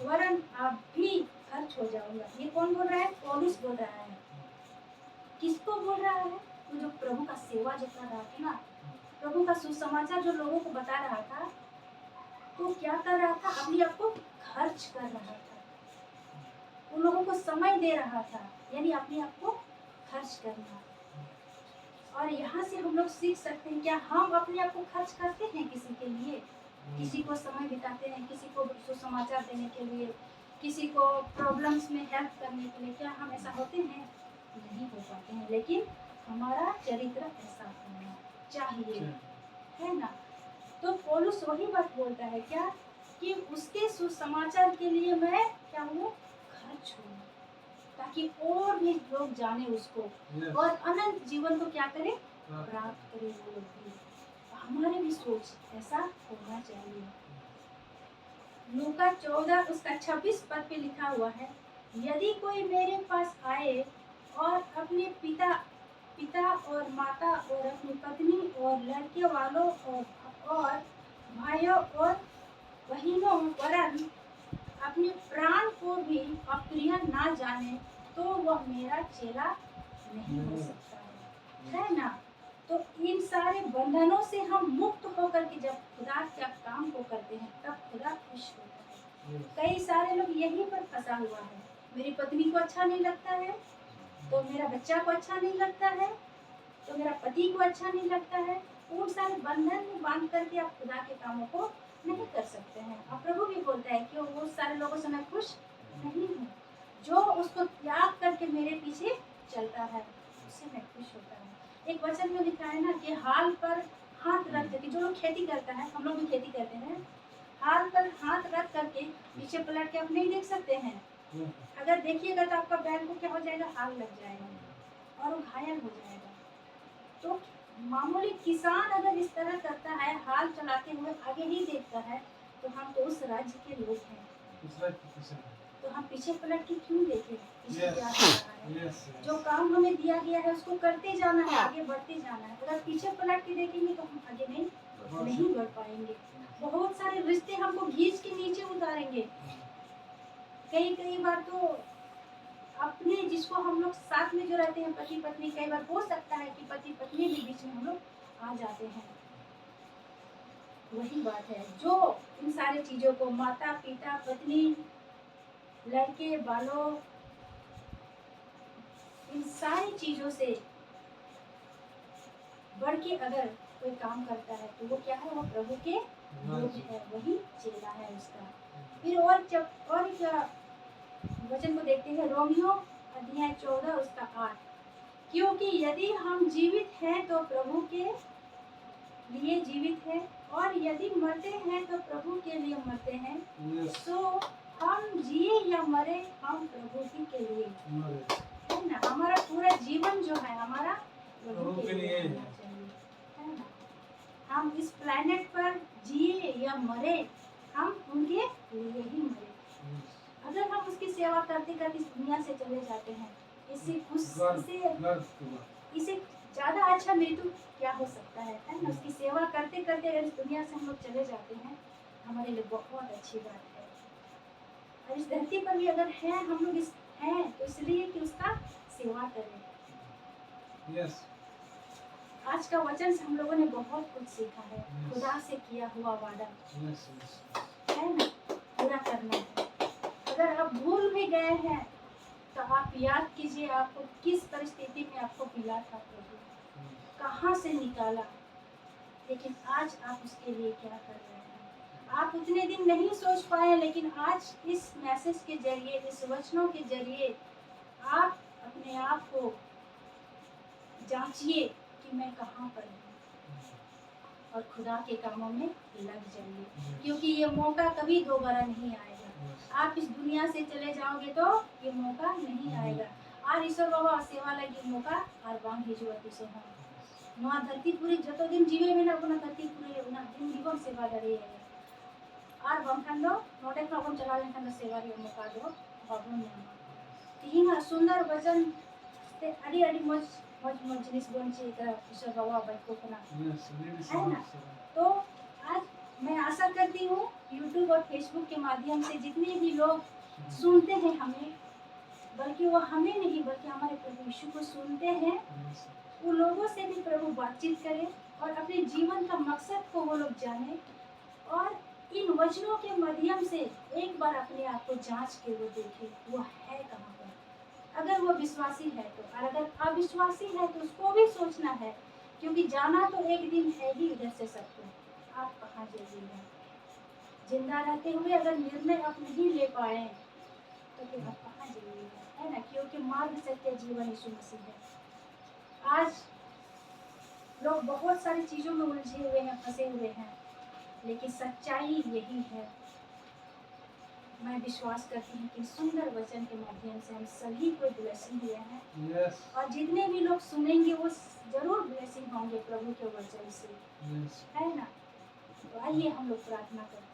वरन आप भी खर्च हो जाऊंगा। ये कौन बोल रहा है? पौलुस बोल रहा है। किसको बोल रहा है? तो जो प्रभु का सेवा जो कर रहा था ना, प्रभु का सुसमाचार जो लोगों को बता रहा था, तो क्या कर रहा था, अपने आप को खर्च कर रहा था, उन लोगों को समय दे रहा था, यानी अपने आप को खर्च करना। और यहाँ से हम लोग सीख सकते हैं, क्या हम अपने आप को खर्च करते हैं किसी के लिए, किसी को समय बिताते हैं, किसी को सुसमाचार देने के लिए, किसी को प्रॉब्लम्स में हेल्प करने के लिए, क्या हम ऐसा होते हैं? नहीं हो पाते हैं। लेकिन हमारा चरित्र ऐसा होना चाहिए, है ना। तो पौलुस वही बात बोलता है क्या, कि उसके सुसमाचार के लिए मैं क्या हूँ, खर्च हूँ, ताकि और भी लोग जाने उसको और अनंत जीवन को क्या करें, प्राप्त करें वो लोग भी। हमारे भी सोच ऐसा होना चाहिए। लूका 14 उसका 26 पद पे लिखा हुआ है, यदि कोई मेरे पास आए और अपने पिता और माता और अपनी पत्नी और लड़के वालों और भाइयों और बहनों वरन अपने प्राण को भी अप्रिय ना जाने, तो वह मेरा चेला नहीं हो सकता है ना। तो इन सारे बंधनों से हम मुक्त होकर के जब खुदा के काम को करते हैं, तब खुदा खुश होता है। कई सारे लोग यहीं पर फंसा हुआ है, मेरी पत्नी को अच्छा नहीं लगता है, तो मेरा बच्चा को अच्छा नहीं लगता है, तो मेरा पति को अच्छा नहीं लगता है। उन सारे बंधन में बांध करके आप खुदा के कामों को नहीं कर सकते हैं। और प्रभु भी बोलता है कि वो सारे लोगों से मैं खुश नहीं हूँ, जो उसको त्याग करके मेरे पीछे चलता है उससे मैं खुश होता हूँ। एक वचन में लिखा है ना कि हाल पर हाथ रख करके, जो लोग खेती करता है, हम लोग भी खेती करते हैं, हाल पर हाथ रख करके पीछे पलट के आप नहीं देख सकते हैं। अगर देखिएगा तो आपका बैल को क्या हो जाएगा, हाल लग जाएगा और वो घायल हो जाएगा। तो मामूली किसान अगर इस तरह करता है, हाल चलाते हुए आगे ही देखता है, तो हम तो उस राज्य के लोग हैं, तो हम पीछे पलट के क्यों देखें पीछे क्या हो रहा है। जो काम हमें दिया गया है उसको करते जाना है, आगे बढ़ते जाना है। अगर पीछे पलट के देखेंगे तो हम आगे नहीं बढ़ पाएंगे। बहुत सारे रिश्ते हमको खींच के नीचे उतारेंगे। कई बार तो अपने जिसको हम लोग साथ में जो रहते हैं, पति पत्नी, कई बार हो सकता है कि पति पत्नी भी बीच में हम लोग आ जाते हैं। वही बात है, जो इन सारी चीजों को, माता पिता पत्नी लड़के बालों, इन सारी चीजों से बढ़ के अगर कोई काम करता है तो वो क्या है, वो प्रभु के लोग है, वही चेला है उसका। फिर और क्या वचन को देखते हैं, रोमियो अध्याय 14 उसका 8, क्योंकि यदि हम जीवित हैं तो प्रभु के लिए जीवित हैं, और यदि मरते हैं तो प्रभु के लिए मरते हैं। सो हम जिए या मरे हम प्रभु ही के लिए, है ना। हमारा पूरा जीवन जो है हमारा प्रभु के लिए होना चाहिए, है ना। हम इस प्लेनेट पर जिए या मरे हम उनके लिए ही मरे। अगर हम उसकी सेवा करते करते इस दुनिया से चले जाते हैं, इसे ज्यादा अच्छा मृत्यु क्या हो सकता है ना। उसकी सेवा करते करते अगर इस दुनिया से हम लोग चले जाते हैं, हमारे लिए बहुत अच्छी बात है। और इस धरती पर भी अगर हैं हम लोग हैं तो इसलिए कि उसका सेवा करें। आज का वचन से हम लोगों ने बहुत कुछ सीखा है। खुदा से किया हुआ वादा है ना, पूरा करना है। अगर आप भूल भी गए हैं तो आप याद कीजिए, आपको किस परिस्थिति में आपको मिला था प्रभु, कहाँ से निकाला, लेकिन आज आप उसके लिए क्या कर रहे हैं। आप उतने दिन नहीं सोच पाए, लेकिन आज इस मैसेज के जरिए, इस वचनों के जरिए आप अपने आप को जांचिए कि मैं कहाँ पर हूँ, और खुदा के कामों में लग जाइए, क्योंकि ये मौका कभी दोबारा नहीं आएगा। आप इस दुनिया से चले जाओगे तो ये मौका नहीं आएगा। और ईश्वर बाबा सेवा लगी मौका और बांग हिजुआती सो हम नवा धरती पूरी जतो दिन जीवे में ना अपना धरती पूरी ना दिन जीवन सेवा करे है। और बमखंडो नोटे को अपन चला लें खंड सेवा रे मौका दो बाबू ने तीन सुंदर वचन ते अड़ी अड़ी मज जिनिस बनची का ईश्वर बाबा बाइको अपना है ना। तो आज मैं आशा करती हूँ YouTube और Facebook के माध्यम से जितने भी लोग सुनते हैं हमें, बल्कि वो हमें नहीं बल्कि हमारे प्रभु यीशु को सुनते हैं, उन लोगों से भी प्रभु बातचीत करे और अपने जीवन का मकसद को वो लोग जाने और इन वचनों के माध्यम से एक बार अपने आप को जांच के वो देखे वो है कहाँ पर। अगर वो विश्वासी है तो, और अगर अविश्वासी है तो उसको भी सोचना है, क्योंकि जाना तो एक दिन है ही इधर से सबको। आप कहाँ जाइएगा? जिंदा रहते हुए अगर निर्णय आप नहीं ले पाए तो फिर आप कहाँ जाइएगा, है ना? क्योंकि मार्ग सत्य जीवन यीशु मसीह है। आज लोग बहुत सारी चीजों में उलझे हुए हैं, फंसे हुए हैं, लेकिन सच्चाई यही है। मैं विश्वास करती हूँ कि सुंदर वचन के माध्यम से हम सभी को ब्लेसिंग हुए हैं Yes. और जितने भी लोग सुनेंगे वो जरूर ब्लेसिंग होंगे प्रभु के वचन से, Yes. है ना? तो आइए हम लोग प्रार्थना करते हैं।